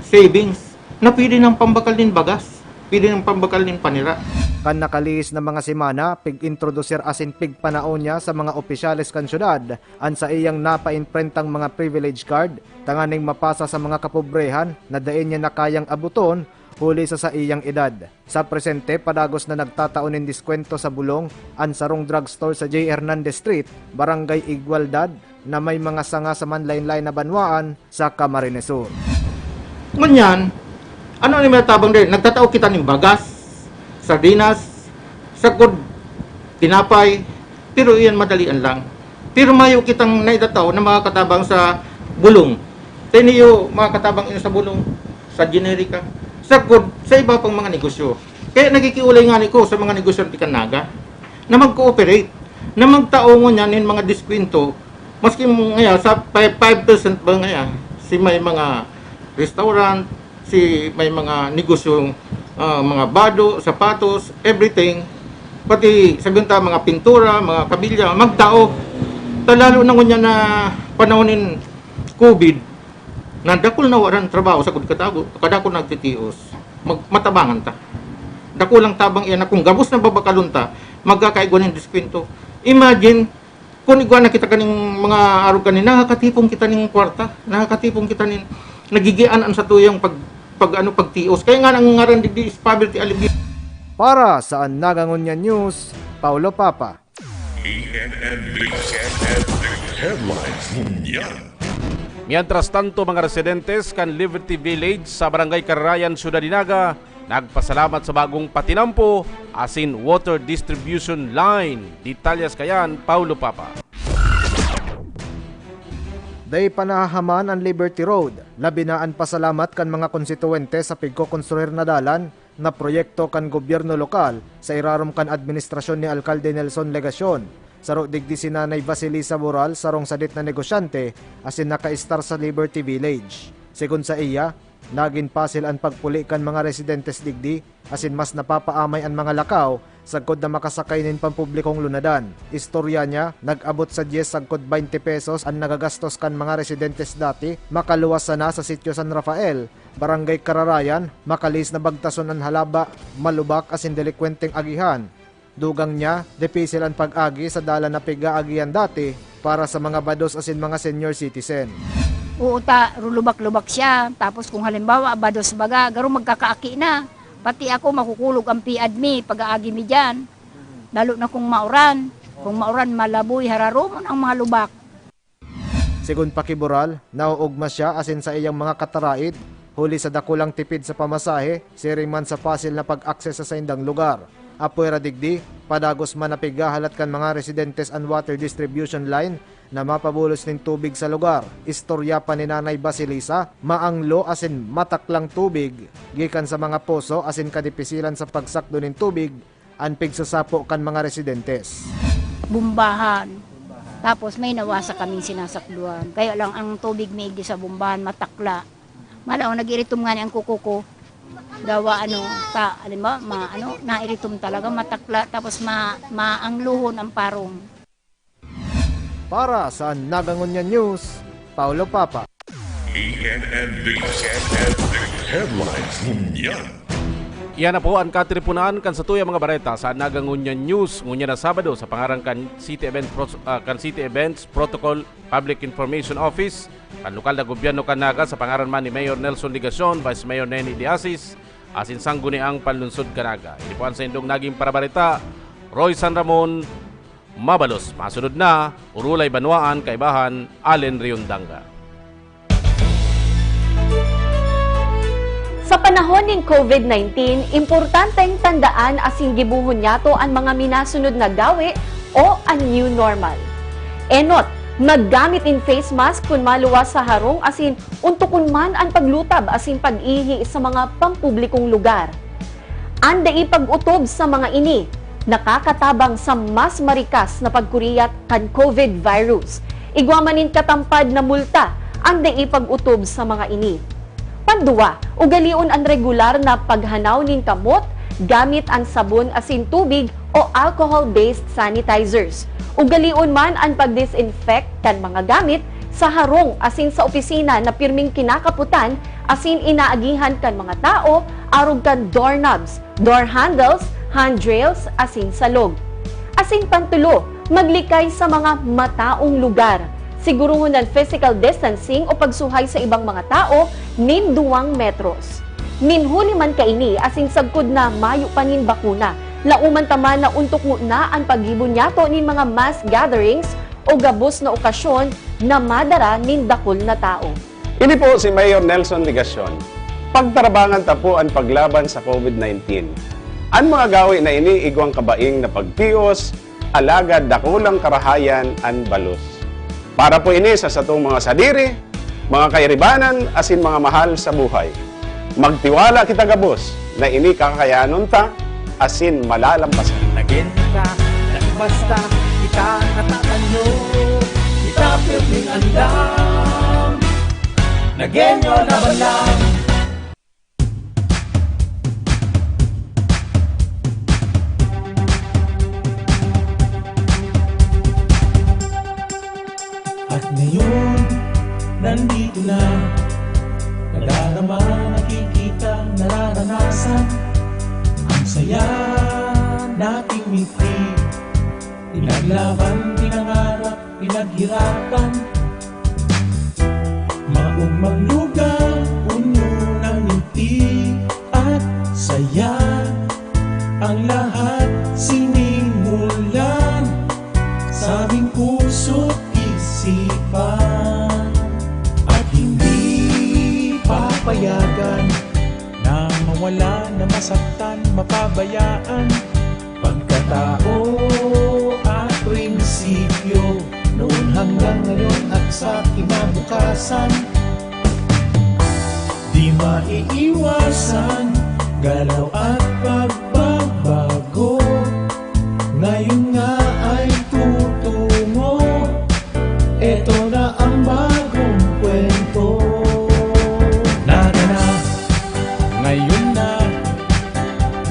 savings, na pwede ng pambakal din bagas, pwede ng pambakal din panira. Kan nakalihis na mga semana, pig-introducer asin pigpanaon niya sa mga opisyales kan syudad, an sa iyang napa-imprentang mga privilege card, tanganing mapasa sa mga kapobrehan na dain niya na kayang abuton, huli sa iyang edad. Sa presente, padagos na nagtataon ng diskwento sa bulong, an sarong drugstore sa J. Hernandez Street, Barangay Igualdad, na may mga sanga sa manlain-lain na banwaan sa Camarines Sur. Ngunyan, ano ni matabang din, nagtatao kita ng bagas, sardinas, sagod, tinapay, pero iyan madalian lang. Pero mayo kitang naidataw na mga katabang sa bulong. Tiniyo mga katabang ino sa bulong, sa generika, sagod sa iba pang mga negosyo. Kaya nagikiulay nga niko sa mga negosyante kanaga na mag-cooperate, na magtaongon yan in mga diskwento, maski ngaya sa 5% ba ngaya, si may mga restaurant, si may mga negosyong mga bado, sapatos, everything, pati sabihin ta mga pintura, mga kabilya, magtao. Lalo na ngunya na panahonin COVID, na dakol na waran trabaho sa kudkatago, kadako nagtitios, matabangan ta. Dako lang tabang iyan na kung gabos na babakalon ta, magkakaiguan ng diskwento. Imagine, kung iguan na kita kaning mga araw kanin, nakakatipong kita ning kwarta, nakakatipong kita ning nagigianan sa tuyang pagtios. Kaya nga nang ngaran di is poverty alleviation. Para sa Nagangunya News, Paulo Papa. Headlines Munyan. Mientras tanto, mga residentes kan Liberty Village sa Barangay Carrayan, Ciudad Dinaga, nagpasalamat sa bagong patinampo asin water distribution line. Detalyas kayan, Paulo Papa. Day panahaman ang Liberty Road. Labi na ang pasalamat kan mga konstituente sa pigkokonstruir na dalan na proyekto kan gobyerno lokal sa irarom kan administrasyon ni Alcalde Nelson Legacion. Saro digdi si Nanay Vasilisa Boral sarong sadit na negosyante asin naka-star sa Liberty Village. Segun sa iya, naging pasil ang pagpulikan mga residentes digdi asin mas napapaamay ang mga lakaw sagkod na makasakay nin pampublikong lunadan. Istorya niya, nag-abot sa 10 sagkod 20 pesos ang nagagastos kan mga residentes dati, makaluwas na sa sitio San Rafael, Barangay Cararayan, makalis na bagtason ang halaba, malubak asin delikwenteng agihan. Dugang niya, depisil ang pag-agi sa dala na piga-agihan dati para sa mga bados asin mga senior citizen. Uuta, lubak-lubak siya. Tapos kung halimbawa, bados baga, garo magkakaaki na. Pati ako makukulog ang piadmi pag-aagi mi dyan. Lalo na kung mauran. Kung mauran, malaboy, hararumon ang mga lubak. Sigun Pakiboral, nauugma siya asin sa iyang mga kataraid, huli sa dakulang tipid sa pamasahe, siring man sa pasil na pag-akses sa indang lugar. Apoy radigdi, padagos man napigahalat kan mga residentes and water distribution line na mapabulos ng tubig sa lugar. Istorya pa ni Nanay Basilisa, maanglo asin mataklang tubig, gikan sa mga poso asin kadipisilan sa pagsakdo ng tubig, ang pigsasapo kan mga residentes. Bumbahan. Tapos may nawasa kaming sinasakduan. Kaya lang ang tubig may sa bumbahan, matakla. Malaw, nag-iritom nga ni ang kuko ko. Dawa nairitom talaga, matakla, tapos maangluhon ang parong. Para sa Nagangunya News, Paulo Papa. Headlines Munyan. Iyan na po ang katripunan kan sa tuyang mga bareta sa Nagangunya News ngunya na Sabado sa pangarang kan City Events Protocol Public Information Office kan lokal na gobyerno kanaga sa pangaran man ni Mayor Nelson Legacion, Vice Mayor Neni Diasis asin sangguni ang panlunsod kanaga. Ini po ang sa indong naging parabareta Roy San Ramon Mabalos. Masunod na Urulay Banwaan Kaibahan Allen Riondanga. Sa panahon ng COVID-19, importanteng tandaan asin gibuhon yato ang mga minasunod na gawi o ang new normal. Enot, maggamit in face mask kung maluwas sa harong asin untukon man ang paglutab asin pag-ihi sa mga pampublikong lugar. Anda ipag-utob sa mga ini, nakakatabang sa mas marikas na pagkuriyat kan COVID virus. Igwamanin katampad na multa, anda ipag-utob sa mga ini. Panduwa, ugalion ang regular na paghanaw nin kamot gamit ang sabon asin tubig o alcohol-based sanitizers. Ugalion man ang pag-disinfect kan mga gamit sa harong asin sa opisina na pirming kinakaputan asin inaagihan kan mga tao arog kan doorknobs, door handles, handrails asin salog. Asin pantulo, maglikay sa mga mataong lugar. Siguruhon ng physical distancing o pagsuhay sa ibang mga tao nin 2 metros. Minhuli man kaini asing sagkod na mayo panin bakuna. Lauman taman na untok na ang paghibon yato nin mga mass gatherings o gabos na okasyon na madara nin dakol na tao. Ini po si Mayor Nelson Legacion. Pagtarabangan ta po ang paglaban sa COVID-19. Ang mga gawi na ini igwang kabaing na pagtios, alagad dakulang karahayan an balos. Para po ini sa satong mga sadiri, mga kairibanan, asin mga mahal sa buhay. Magtiwala kita gabos na ini kakayanon ta, asin malalampasan. Nagin ka, basta kita natatanyo, kita piling andam. Nagenyo na balang. At ngayon, nandito na, nadarama, nakikita, nararanasan, ang saya nating ngiti, pinaglaban, pinangarap, pinaghirapan, maong magluga, puno ng ngiti at saya, ang lahat sinimulan sa aming puso't isipan, at hindi papayagan na mawala, na masaktan, mapabayaan, pagkatao at prinsipyo noon hanggang ngayon at sa kinabukasan. Di maiiwasan galaw at pagbabago, ngayon nga ay tutungo, eto na ang bagong kwento. Nagana, ngayon na,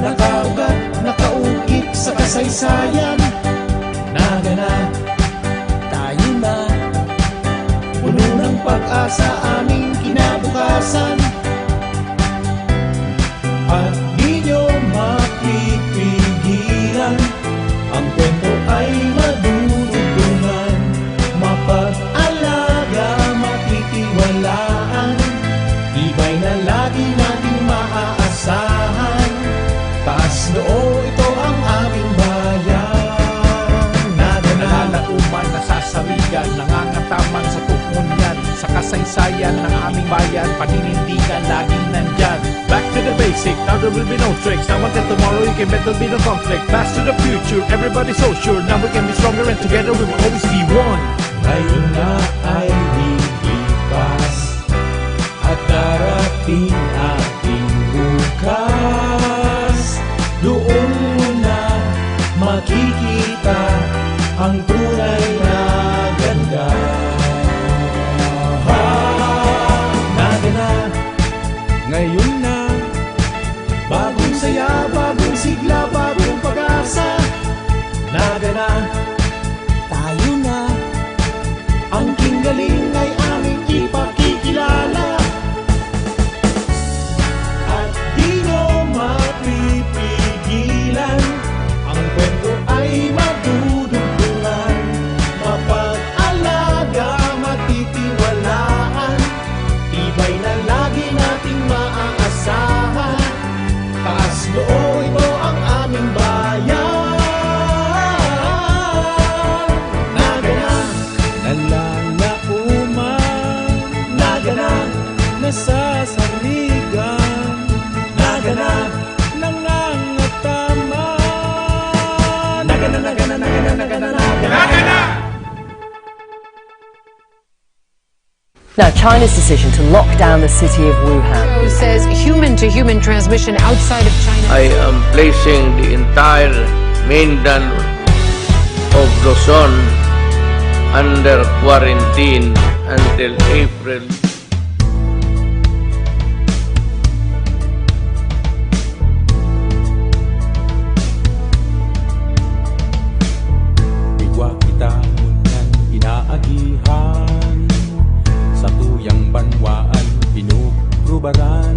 nakaugat, nakaukit sa kasaysayan. Nagana, tayo na, puno ng pag-asa aming kinabukasan. At di nyo mapipigilan, ang kwento ay madudugtungan, mapag-alaga, matitiwalaan, ibay na lagi nating maaasahan. Taas noo, ito ang aming bayan. Nalalauman, nasasawigan, nangangataman sa tukunyan, sa kasaysayan ng aming bayan, paninindigan laging nandyan. Back to the basic, now there will be no tricks. Now until tomorrow, you can bet there'll be no conflict. Fast to the future, everybody's so sure. Now we can be stronger and together we will always be one. Ngayon na ay lilipas at darating ating bukas. Doon mo na makikita ang tunay na ganda. Nagana, ngayon na, bagong saya, bagong sigla, bagong pag-asa. Nagana, tayo na, ang kinggaling ay aming ipakikilala. At di nyo mapipigilan, ang kwento ay madudugtungan, mapag-alaga, matitiwalaan, ibay na lagi nating maaasahan. Taas noo, ito ang aming bayan. Nagana, nalalauman, nagana, nasasarigan, nagana, nangangataman, nagana, nagana, nagana, nagana, nagana. Now, China's decision to lock down the city of Wuhan says human-to-human transmission outside of China. I am placing the entire mainland of Luzon under quarantine until April. Bigwa kita ngunyan inaagihan, sa tuyang banwaan pinugrubaran,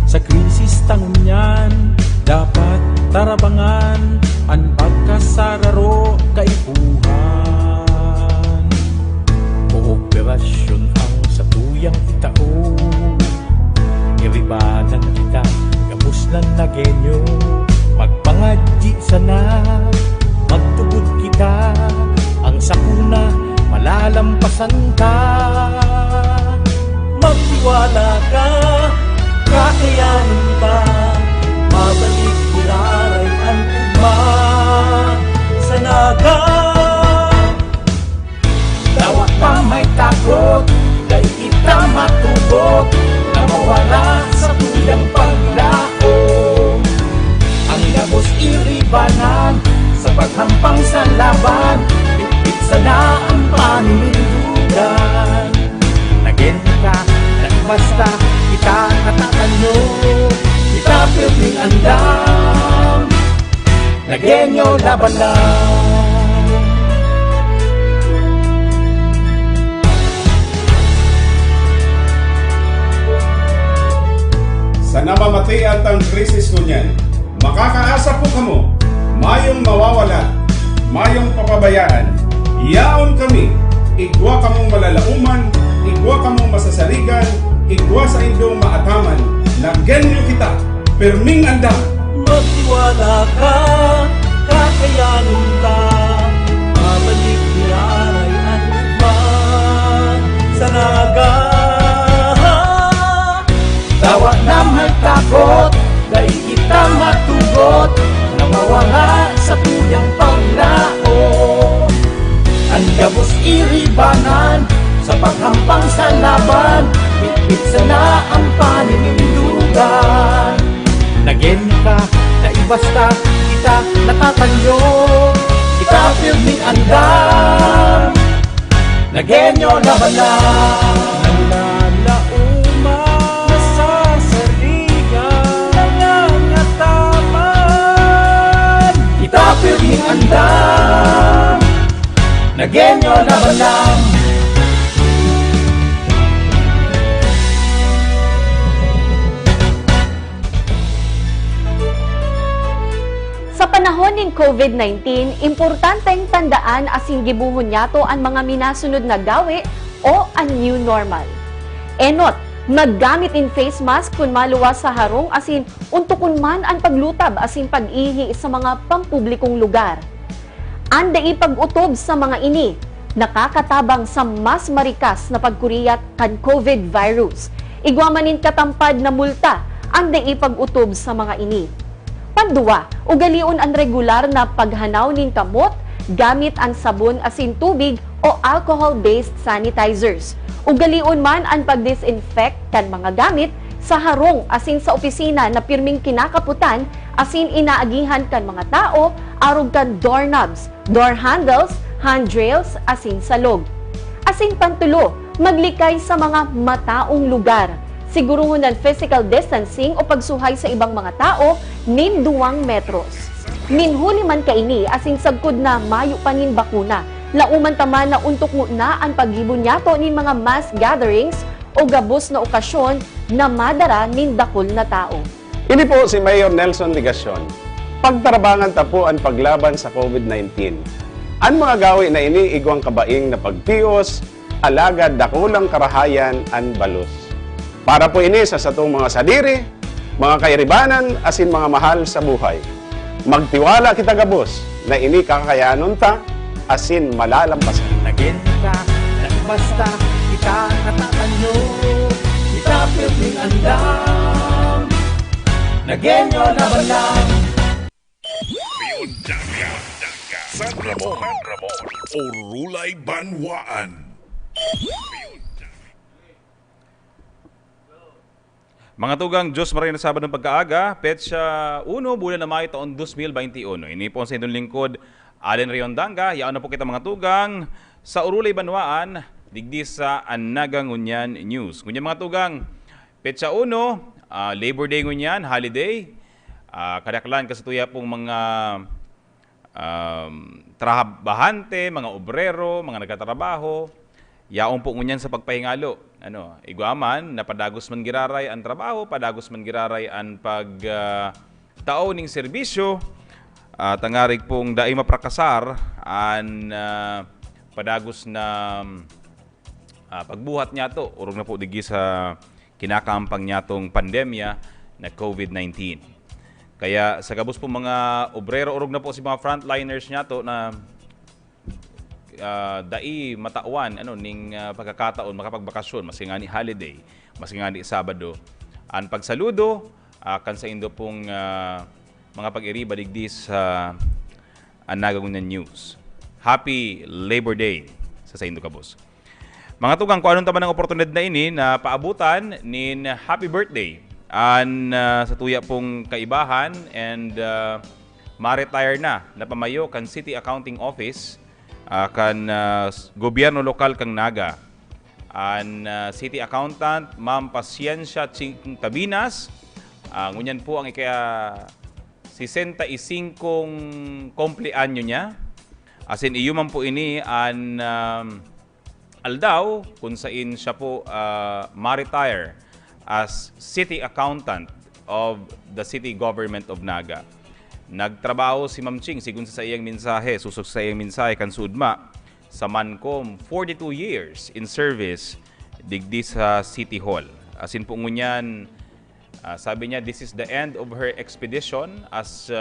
sa krisis tangunyan dapat tarabangan, ang pagkasararo kaipuhan. Kooperasyon ang sa tuyang itao, iribanan kita gabos ng nagenyo, magpangadji sana, magtugod kita, ang sakuna malalampasan ka. Magtiwala ka, kakayanin pa, mabalik hirara. naga. Dawat pa may takot, dahil kita matubot na mawala sa tuyang paglao. Ang gabos iribanan sa paghampang sa laban, bitbit sana ang paninindugan. Naging ka, basta kita natatanyo, kita piling andam, nagenyo laban lang. Sa namamatian tang krisis kunyan, makakaasa po kamo, mayong mawawala, mayong papabayaan, yaon kami, igwa kamong malalauman, igwa kamong masasaligan, igwa sa indong maataman, nagenyo kita, perming andam. Magtiwala ka, kakayanin ka, mabalik ni aray at man sa naga. Tawa na may takot, dahil kita matugot, na mawala sa tuyang paglao. Ang gabos iribanan, sa paghampang sa laban, bitbit sana ang paninindugan. Naging ka, naibasta, kita natatanyo, kita pirming andam, nagenyo laban lang. Nalalauma, nasasaligan, nangangataman, kita pirming andam, nagenyo laban lang. Sa panahon ng COVID-19, importanteng tandaan asin gibuhon yato ang mga minasunod na gawi o ang new normal. Enot, maggamit in face mask kung maluwas sa harong asin untukon man ang paglutab asin pag-ihi sa mga pampublikong lugar. Anda ipag-utob sa mga ini, nakakatabang sa mas marikas na pagkuriyat kan COVID virus. Igwamanin katampad na multa, anda ipag-utob sa mga ini. Pandua, ugalion ang regular na paghanaw nin kamot gamit ang sabon asin tubig o alcohol-based sanitizers. Ugalion man ang pag-disinfect kan mga gamit sa harong asin sa opisina na pirming kinakaputan asin inaagihan kan mga tao arog kan doorknobs, door handles, handrails asin salog. Asin pantulo, maglikay sa mga mataong lugar. Siguruhon ng physical distancing o pagsuhay sa ibang mga tao nin 2 metros. Minhuli man kaini asin sagkod na mayo pa nin bakuna. Lauman taman na untok na ang paghibon yato nin mga mass gatherings o gabos na okasyon na madara nin dakol na tao. Ini po si Mayor Nelson Ligacion. Pagtarabangan ta po ang paglaban sa COVID-19. Ang mga gawi na ini igwang kabaing na pagtios, alagad dakulang karahayan an balos. Para po ini sa satong mga sadiri, mga kairibanan, asin mga mahal sa buhay. Magtiwala kita gabos na ini kakayanon ta, asin malalampasan. Naging ka, basta kita natatanyo, kita pirming andam, nagenyo laban lang. San Ramon o Rulay Banwaan. Mga tugang, Diyos maraming na Sabado ng pagkaaga, petsa 1, bulan na Mayo, taon 2021. Ini po sa inyong lingkod, Allen Riondanga. Yaan na po kita mga tugang sa Urulay Banwaan, digdi sa Anagangunyan News. Ngunyan mga tugang, petsa 1, Labor Day ngunyan, holiday. Kadaklan kasatuya pong mga trabahante, mga obrero, mga nagtatrabaho. Yaon po ngunyan sa pagpahingalo. Iguaman, na padagos man giraray ang trabaho, padagos man giraray ang pagtao ning serbisyo, tangarig pong daay maprakasar ang padagos na pagbuhat niya to, urong na po digi sa kinakampang niya tong pandemya na COVID-19. Kaya sa gabos po mga obrero, urong na po si mga frontliners niya to na dai matawan ning pagkakataon makapagbakasyon maski nga ni holiday maski nga ni Sabado ang pagsaludo kan sa indo pong mga pag-iriba digdi sa ang Nagangunan News. Happy Labor Day sa Indo Kabus. Mga tugang, kung anong taman ng oportunidad na ini na paabutan nin happy birthday sa tuya pong kaibahan and ma-retire na pamayo kan City Accounting Office kan gobyerno lokal kang Naga. City Accountant, Ma'am Pasiencia Ching Tabinas. Ngunyan po ang 65 kumpleanyo niya. As in, iyo man po ini an aldaw kung saan siya po ma-retire as City Accountant of the City Government of Naga. Nagtrabaho si Ma'am Ching, sigun sa iyang mensahe, susok sa iyang mensahe kan Sudma, sa Mancom, 42 years in service digdi sa City Hall. As in po ngunyan, sabi niya, this is the end of her expedition as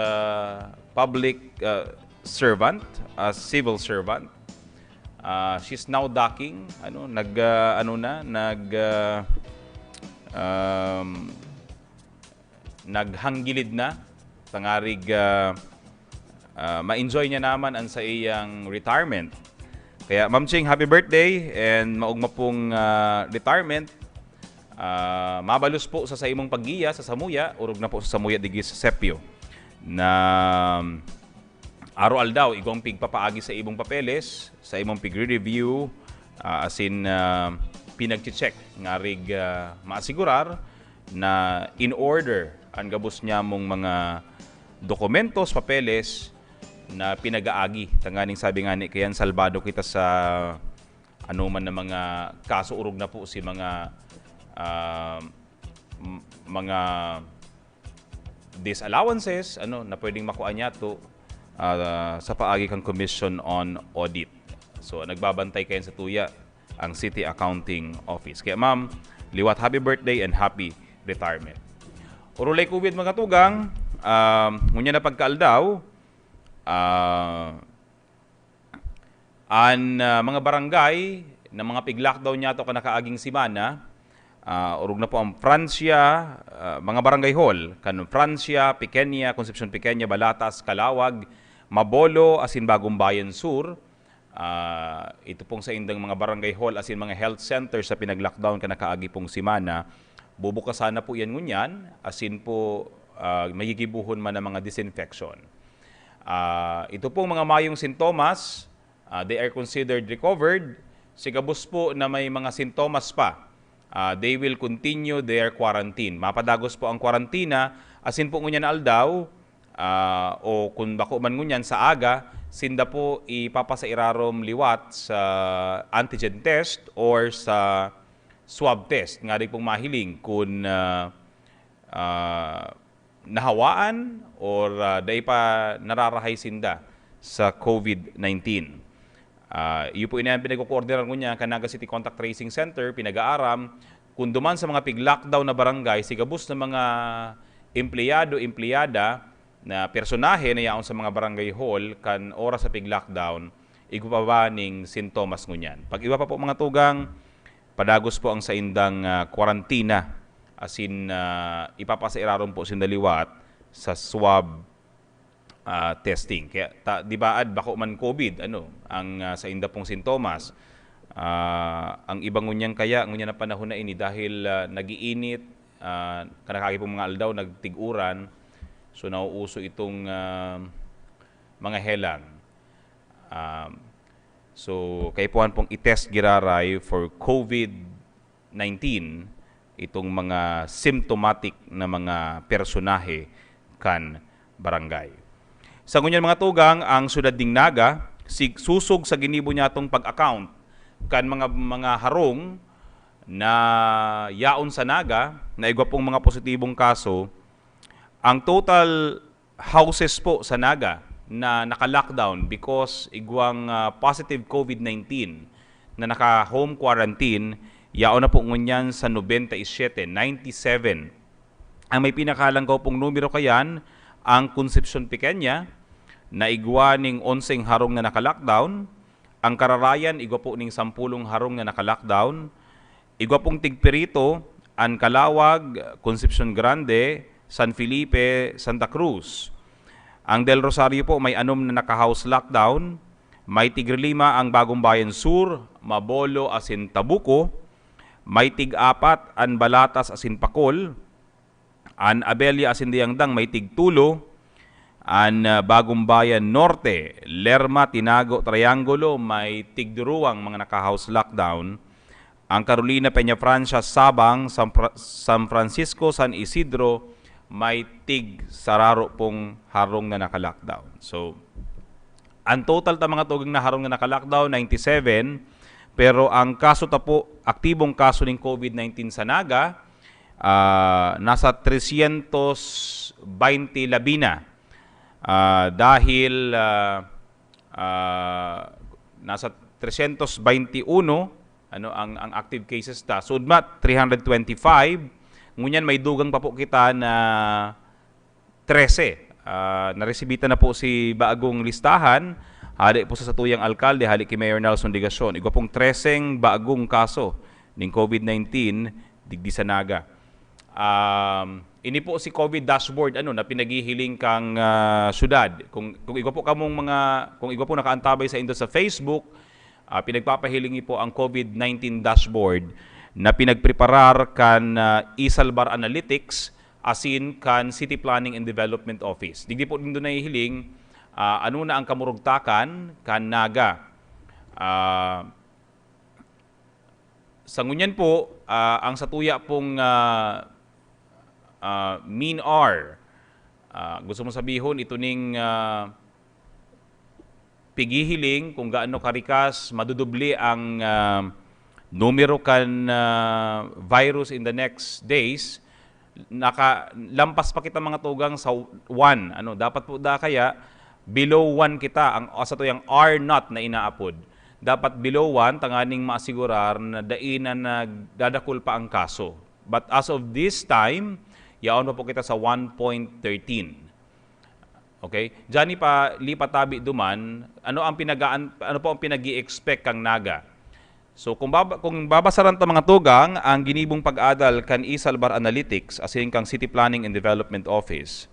public servant, as civil servant. She's now docking, naghangilid na, tangarig ma-enjoy niya naman ang sa iyang retirement. Kaya Ma'am Ching, happy birthday and maugma pong retirement. Mabalos po sa imong paggiya sa Samuya, urog na po sa Samuya digi sa Sepio na araw aldaw igong pigpapaagi sa ibong papeles, sa imong pigre-review, as in pinag-check ngarig maasigurar na in order ang gabos niya mong mga dokumentos, papeles na pinag-aagi. Tanganing sabi nga ni kayan salbado kita sa anuman na mga kaso, urog na po si mga disallowances na pwedeng makuha niya to sa paagi kang Commission on Audit. So nagbabantay kayan sa tuya ang City Accounting Office. Kaya ma'am, liwat happy birthday and happy retirement. Urulay COVID mga tugang, ngunya na pagkaaldaw, mga barangay na mga pig-lockdown niya ito kanakaaging simana, urog na po ang Francia, mga barangay hall, kan Francia, Pequeña, Concepcion Pequeña, Balatas, Calawag, Mabolo, asin Bagong Bayan Sur. Ito pong sa indang mga barangay hall, asin mga health center sa pinag-lockdown kanakaagi pong simana. Bubukasan na po yan ngunyan, asin po magigibuhon man ng mga disinfection. Ito pong mga mayong sintomas, they are considered recovered. Sigabos po na may mga sintomas pa, they will continue their quarantine. Mapadagos po ang kwarantina, asin po ngunyan aldaw, o kung bako man ngunyan sa aga, sinda po ipapasairarom liwat sa antigen test or sa swab test. Nga rin pong mahiling kung nahawaan or day pa nararahay sinda sa COVID-19. Iyo po inayan pinag-coordinate niya Naga City Contact Tracing Center, pinag-aaram, kung duman sa mga pig-lockdown na barangay, sigabos na mga empleyado, empleyada, na personahe na yaon sa mga barangay hall kan oras sa pig-lockdown, igupabaning sintomas ngunyan. Pag iba pa po mga tugang, padagos po ang sa indang kwarantina, asin ipapasairaron po sindaliwat sa swab testing. Kaya di baad bako man COVID ang sa inda pong sintomas. Ang ibang ngunyang kaya ngunya na panahon na ini dahil nagiinit, kanakagi pong mga aldaw nagtiguran. So nauuso itong mga helang. So kaipuan pong i-test giraray for COVID-19 itong mga symptomatic na mga personahe kan barangay. Sa ngunyan mga tugang, ang syudad ding Naga, susog sa ginibo niya itong pag-account kan mga harong na yaon sa Naga, na igwa pong mga positibong kaso. Ang total houses po sa Naga na naka-lockdown because igwang positive COVID-19 na naka-home quarantine, yaon na po ngunyan sa 97. Ang may pinakalanggaw pong numero kayan, ang Concepcion Pequeña, na igwa ning 11 harong na naka-lockdown. Ang Kararayan, igwa po ning 10 harong na naka-lockdown. Igwa pong Tigperito, ang Calawag, Concepcion Grande, San Felipe, Santa Cruz. Ang Del Rosario po may 6 na naka-house lockdown. May tig-5 ang Bagong Bayan Sur, Mabolo asin Tabuco. May tig-4 ang Balatas asin Pacol. An Abella asin Diangdang may tig-3. An Bagong Bayan Norte, Lerma, Tinago, Triangulo may tig-2 mga naka-house lockdown. Ang Carolina, Peñafrancia, Sabang, San Francisco, San Isidro may tig-sararo pong harong na naka-lockdown. So, ang total ta mga tugang na harong na naka-lockdown, 97. Pero ang kaso ta po, aktibong kaso ng COVID-19 sa Naga, nasa 320 labina. Dahil nasa 321 ang active cases ta. Sudmat 325. Ngunyan may dugang pa po kita na 13. Naresibita na po si Baagong listahan. Hali po sa satuyang alkalde, hali kay Mayor Nelson Digacion. Igo pong 13 baagong kaso ng COVID-19 digdi sa Naga. Ini po si COVID dashboard na pinagihiling kang syudad. Kung igo po nakaantabay sa indo sa Facebook, pinagpapahilingi po ang COVID-19 dashboard na pinagpreparar kan Isalbar Analytics asin kan City Planning and Development Office. Digdi po nindo nahihiling ano na ang kamurugtakan kan Naga. Sa ngunyan po, ang satuya pong mean R. Gusto mo sabihon, ito ning pigihiling kung gaano karikas madudubli ang numero kan virus in the next days. Nakalampas pa kita mga tugang sa 1. Dapat po kaya below 1 kita, ang satuyang R not na inaapod. Dapat below 1, tanganing maasigurar na dainan na dadakul pa ang kaso. But as of this time, yaon pa po kita sa 1.13. Okay? Diyan pa lipatabi duman, ano po ang pinag-i-expect kang Naga? So kung babasaran ta mga tugang, ang ginibong pag-adal kan Isalbar Analytics asin kang City Planning and Development Office.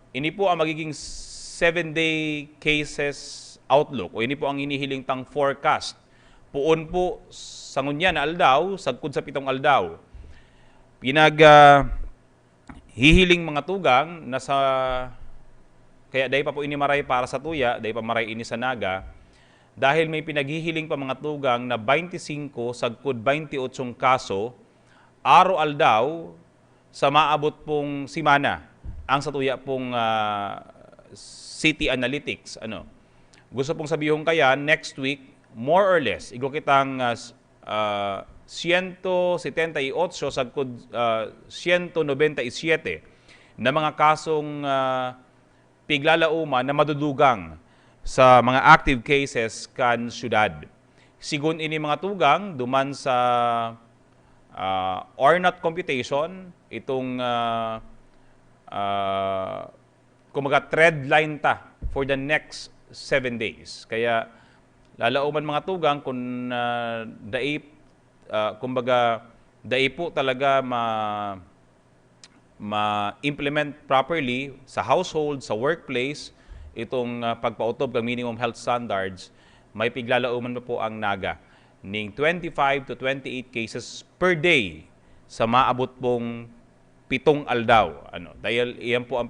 Ini po ang magiging 7-day cases outlook o ini po ang inihiling tang forecast. Puon po sa ngunyan na aldaw, sagkud sa 7 aldaw. Hihiling mga tugang nasa kaya dahi pa po ini maray para sa tuya, dahi pa maray ini sa Naga. Dahil may pinaghihiling pa mga tugang na 25 sagkud 28 kaso araw-aldaw sa maabot pong simana ang satuya pong City Analytics. Gusto pong sabihon kaya next week more or less igo kitang 178 sagkud 197 na mga kasong piglalauman na madudugang sa mga active cases kan syudad. Sigun ini mga tugang duman sa or not computation itong kumaga trend line ta for the next 7 days. Kaya lalauman mga tugang kung kumbaga dai po talaga ma-implement properly sa household, sa workplace itong pagpautob ng minimum health standards, may piglalauman pa po ang Naga ning 25 to 28 cases per day sa maabot pong 7 aldaw. Dahil iyan po ang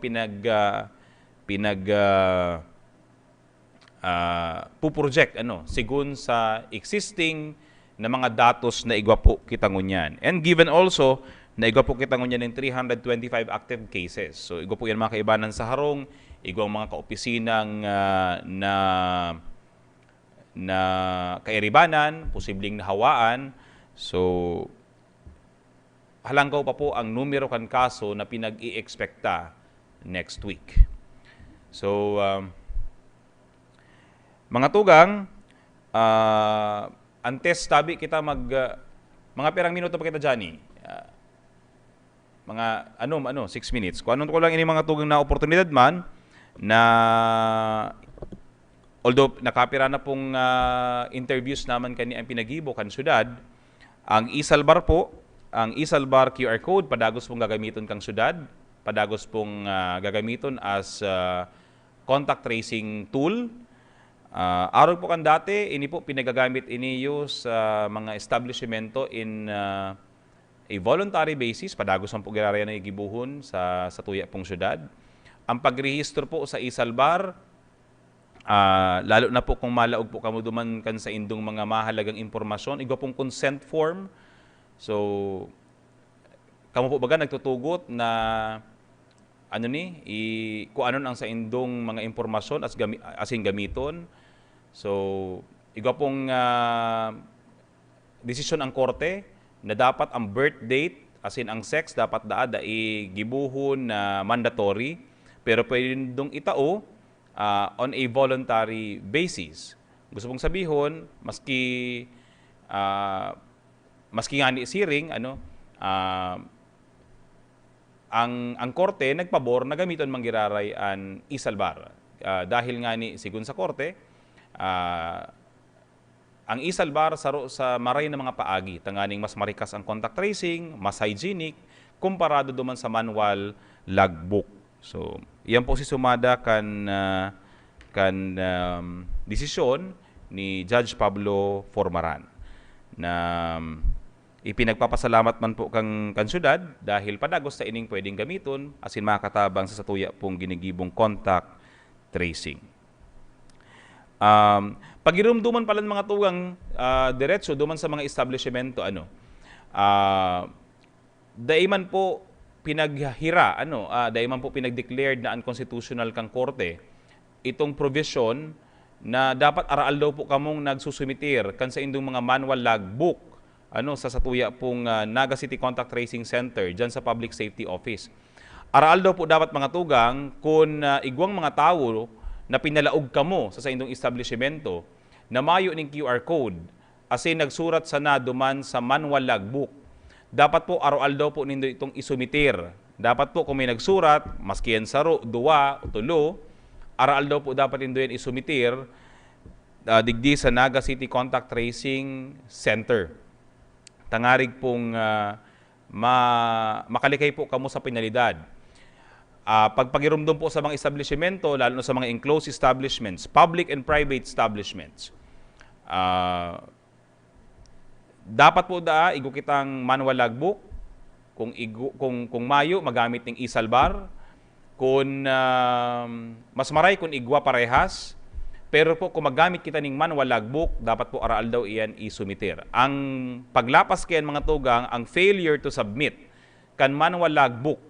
puproject sigun sa existing na mga datos na igwa po kita ngunyan. And given also na igwa po kita ngunyan ng 325 active cases. So igwa po yan mga kaibanan sa harong, igwa mga kaopisinang na kairibanan, posibleng nahawaan. So halanggaw pa po ang numero kan kaso na pinag-i-expecta next week. So, mga tugang, antes tabi kita mga perang minuto pa kita dyan mga 6 minutes. Kung anong ko lang ini mga tugang na oportunidad man na although nakapira na pong interviews naman kani ang pinagibo kan syudad, ang Isalbar po, ang Isalbar QR code padagos pong gagamiton kang syudad padagos pong gagamiton as contact tracing tool. Araw po kan dati, ini po pinagagamit iniyo sa mga establishmento in a voluntary basis, padagos ang po giraraya na igibuhon sa tuya pong syudad. Ang pagrehistro po sa isalbar, lalo na po kung malaog po kamo duman kan sa indong mga mahalagang impormasyon, igwa pong consent form. So, kamo po baga nagtutugot na kung anon ang sa indong mga impormasyon asin gamiton. So, igwa pong desisyon ang korte na dapat ang birth date asin ang sex dapat gibuhon na mandatory, pero pwede dong itao on a voluntary basis. Gusto pong sabihon, maski nga ni siring, ang korte nagpabor na gamiton manggiraray an isalbar. Dahil nga ni sigun sa korte, ang isalbar sa maray ng mga paagi, tanganing mas marikas ang contact tracing, mas hygienic, kumparado duman sa manual logbook. So, iyan po si sumada kan desisyon ni Judge Pablo Formaran na ipinagpapasalamat man po kang syudad dahil padagos sa ining pwedeng gamiton asin makakatabang sa satuya pong ginigibong contact tracing. Pagirumduman pala ng mga tugang diretso duman sa mga establishmento, daiman po pinaghira, daiman po pinag-declared na unconstitutional kang korte itong provision na dapat araal daw po kamong nagsusumitir kan sa indong mga manual logbook sa satuya pong Naga City Contact Tracing Center dyan sa Public Safety Office. Araal daw po dapat mga tugang kung igwang mga tao na pinalaog kamo sa indong establishmento na mayo ning QR code asin nagsurat sa naduman sa manual logbook. Dapat po araw-al daw po nindo itong isumitir. Dapat po kung may nagsurat, maski yan saro, duwa, tulo, araw-al daw po dapat nindo yan isumitir digdi sa Naga City Contact Tracing Center. Tangarig pong makalikay po kamo sa penalidad. Pagpagirumdum po sa mga establishmento, lalo na sa mga enclosed establishments, public and private establishments, dapat po igo kitang manual logbook, kung mayo magamit ng isalbar, kung mas maray kung igwa parehas, pero po kung magamit kita ng manual logbook, dapat po araal daw iyan isumitir. Ang paglapas kayan mga tugang, ang failure to submit kan manual logbook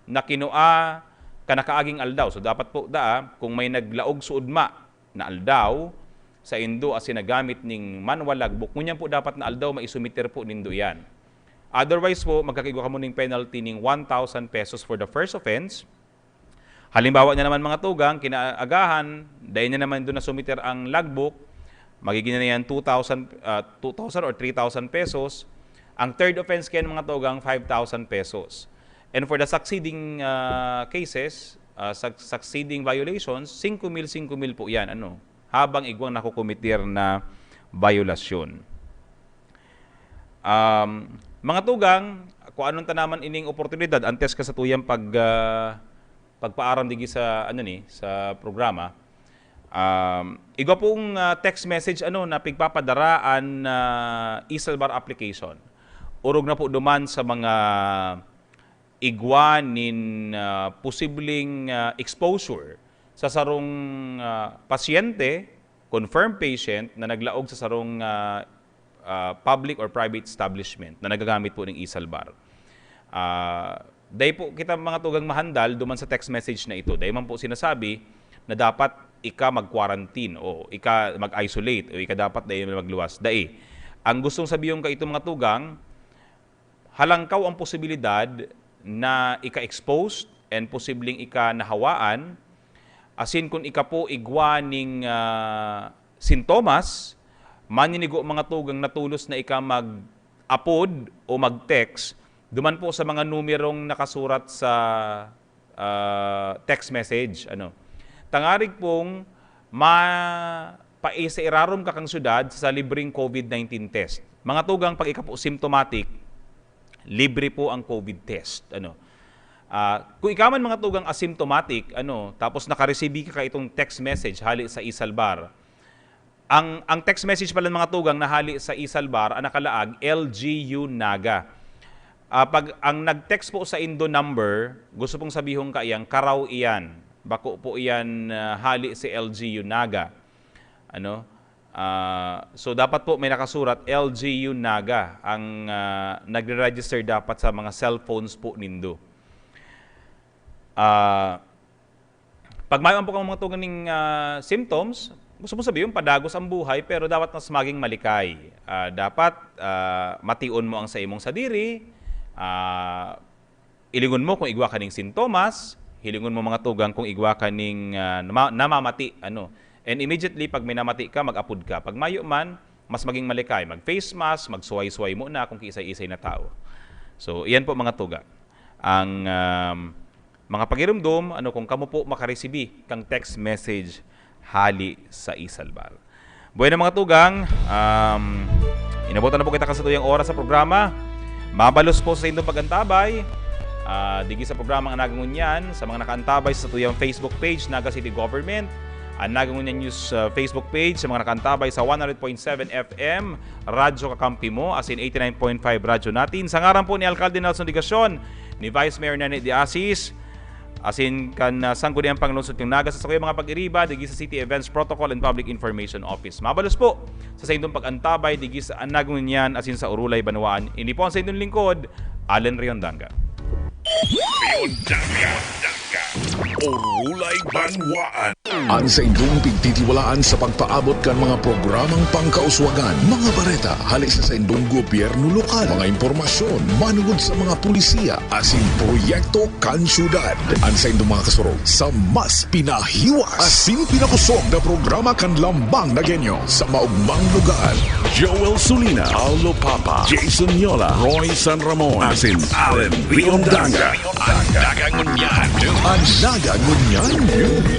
na kinua kanakaaging aldaw. So dapat po kung may naglaog suudma na aldaw sa indo asin nagamit ning manual logbook, ngunyan po dapat na aldaw maisumitir po nindo yan. Otherwise po, magkakigwa ka mo ning penalty ning 1,000 pesos for the first offense. Halimbawa niya naman mga tugang, kinaagahan, dahil niya naman doon na sumitir ang logbook, magiging na yan 2,000 or 3,000 pesos. Ang third offense kaya mga tugang, 5,000 pesos. And for the succeeding cases, succeeding violations, 5,000 po yan. Habang igwang nakukumitir na violasyon. Mga tugang, kung anong tanaman ining oportunidad, antes ka sa tuyang pagpaaram digi sa sa programa, igwa pong text message na pigpapadaraan na isalbar application. Urog na po duman sa mga igwa nin posibleng exposure sa sarong pasyente, confirmed patient na naglaog sa sarong public or private establishment na nagagamit po ng isalbar. Dahil po kita mga tugang mahandal duman sa text message na ito. Dahil man po sinasabi na dapat ika mag-quarantine o ika mag-isolate o ika dapat dahil magluwas. Dahil, ang gustong sabihin ka ito mga tugang, halangkaw ang posibilidad na ika-exposed and posibleng ika nahawaan. Asin kung ika po igwa ning sintomas, maninigo mga tugang natulos na ika mag-upload o mag-text, duman po sa mga numerong nakasurat sa text message. Tangarig pong paisa-irarom ka kang syudad sa libreng COVID-19 test. Mga tugang, pag ika po symptomatic, libre po ang COVID test. Kung ikaw man mga tugang asymptomatic, tapos naka-receive ka itong text message hali sa Isalbar. Ang text message pala ng mga tugang na hali sa Isalbar, ang nakalaag LGU Naga. Pag ang nag-text po sa Indo number, gusto pong sabihon ka iyang karaw iyan. Bako po iyan hali si LGU Naga. So dapat po may nakasurat LGU Naga ang nagre-register dapat sa mga cellphones po nindo. Pag mayon po kang mga tugang ng symptoms, gusto mo sabihin padagos ang buhay pero dapat mas maging malikay. Dapat mation mo ang sa imong sadiri, ilingon mo kung igwa kaning sintomas, hilingon mo mga tugang kung igwa kaning namamati And immediately pag may namati ka, mag-apod ka. Pag mayo man, mas maging malikay, mag-face mask, mag-suway-suway mo na kung kiisay-isay na tao. So, iyan po mga tuga. Ang mga pagirumdum, kung kamo po makaresibi kang text message hali sa Isalbar. Buhay na mga tugang, inabutan na po kita kasatuyang oras sa programa. Mabalos po sa inyong pagantabay. Digi sa programa ang Nagangunyan, sa mga nakaantabay sa tuyang Facebook page, Naga City Government, ang Nagangunyan News Facebook page, sa mga nakaantabay sa 100.7 FM, Radyo Kakampi mo, as in 89.5 Radyo natin. Sa ngaran po ni Alcalde Nelson Digacion, ni Vice Mayor Nene de Asis, as in kan sangguniang panglungsod ng Naga sa mga pag-iriba, digi sa City Events Protocol and Public Information Office. Mabalos po sa inyong pag-antabay, digi sa Nagangunyan, as in sa Urulay, Banwaan. Ini po ang sa inyong lingkod, Allen Riondanga. Urulay Banwaan. Ang sa inyong pigtitiwalaan sa pagpaabot kan mga programang pangkauswagan, mga bareta, halik sa inyong gobyerno lokal, mga impormasyon, manugod sa mga pulisiya, asin proyekto kan syudad. Ang sa inyong mga kasurog sa mas pinahiwas, asin pinakusog na programa kan lambang na genyo sa maugmang lugar. Joel Sulina, Aldo Papa, Jason Yola, Roy San Ramon, asin Allen Riondanga. Ang Nagangunyan. Ang Nagangunyan.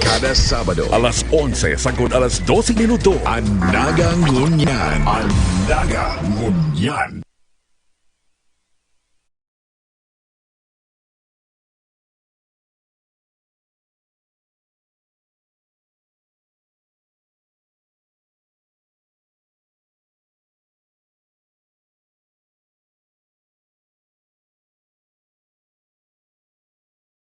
Kada Sabado, alas 11 sagod alas 12 minuto. Ang Nagangunyan. Ang Nagangunyan.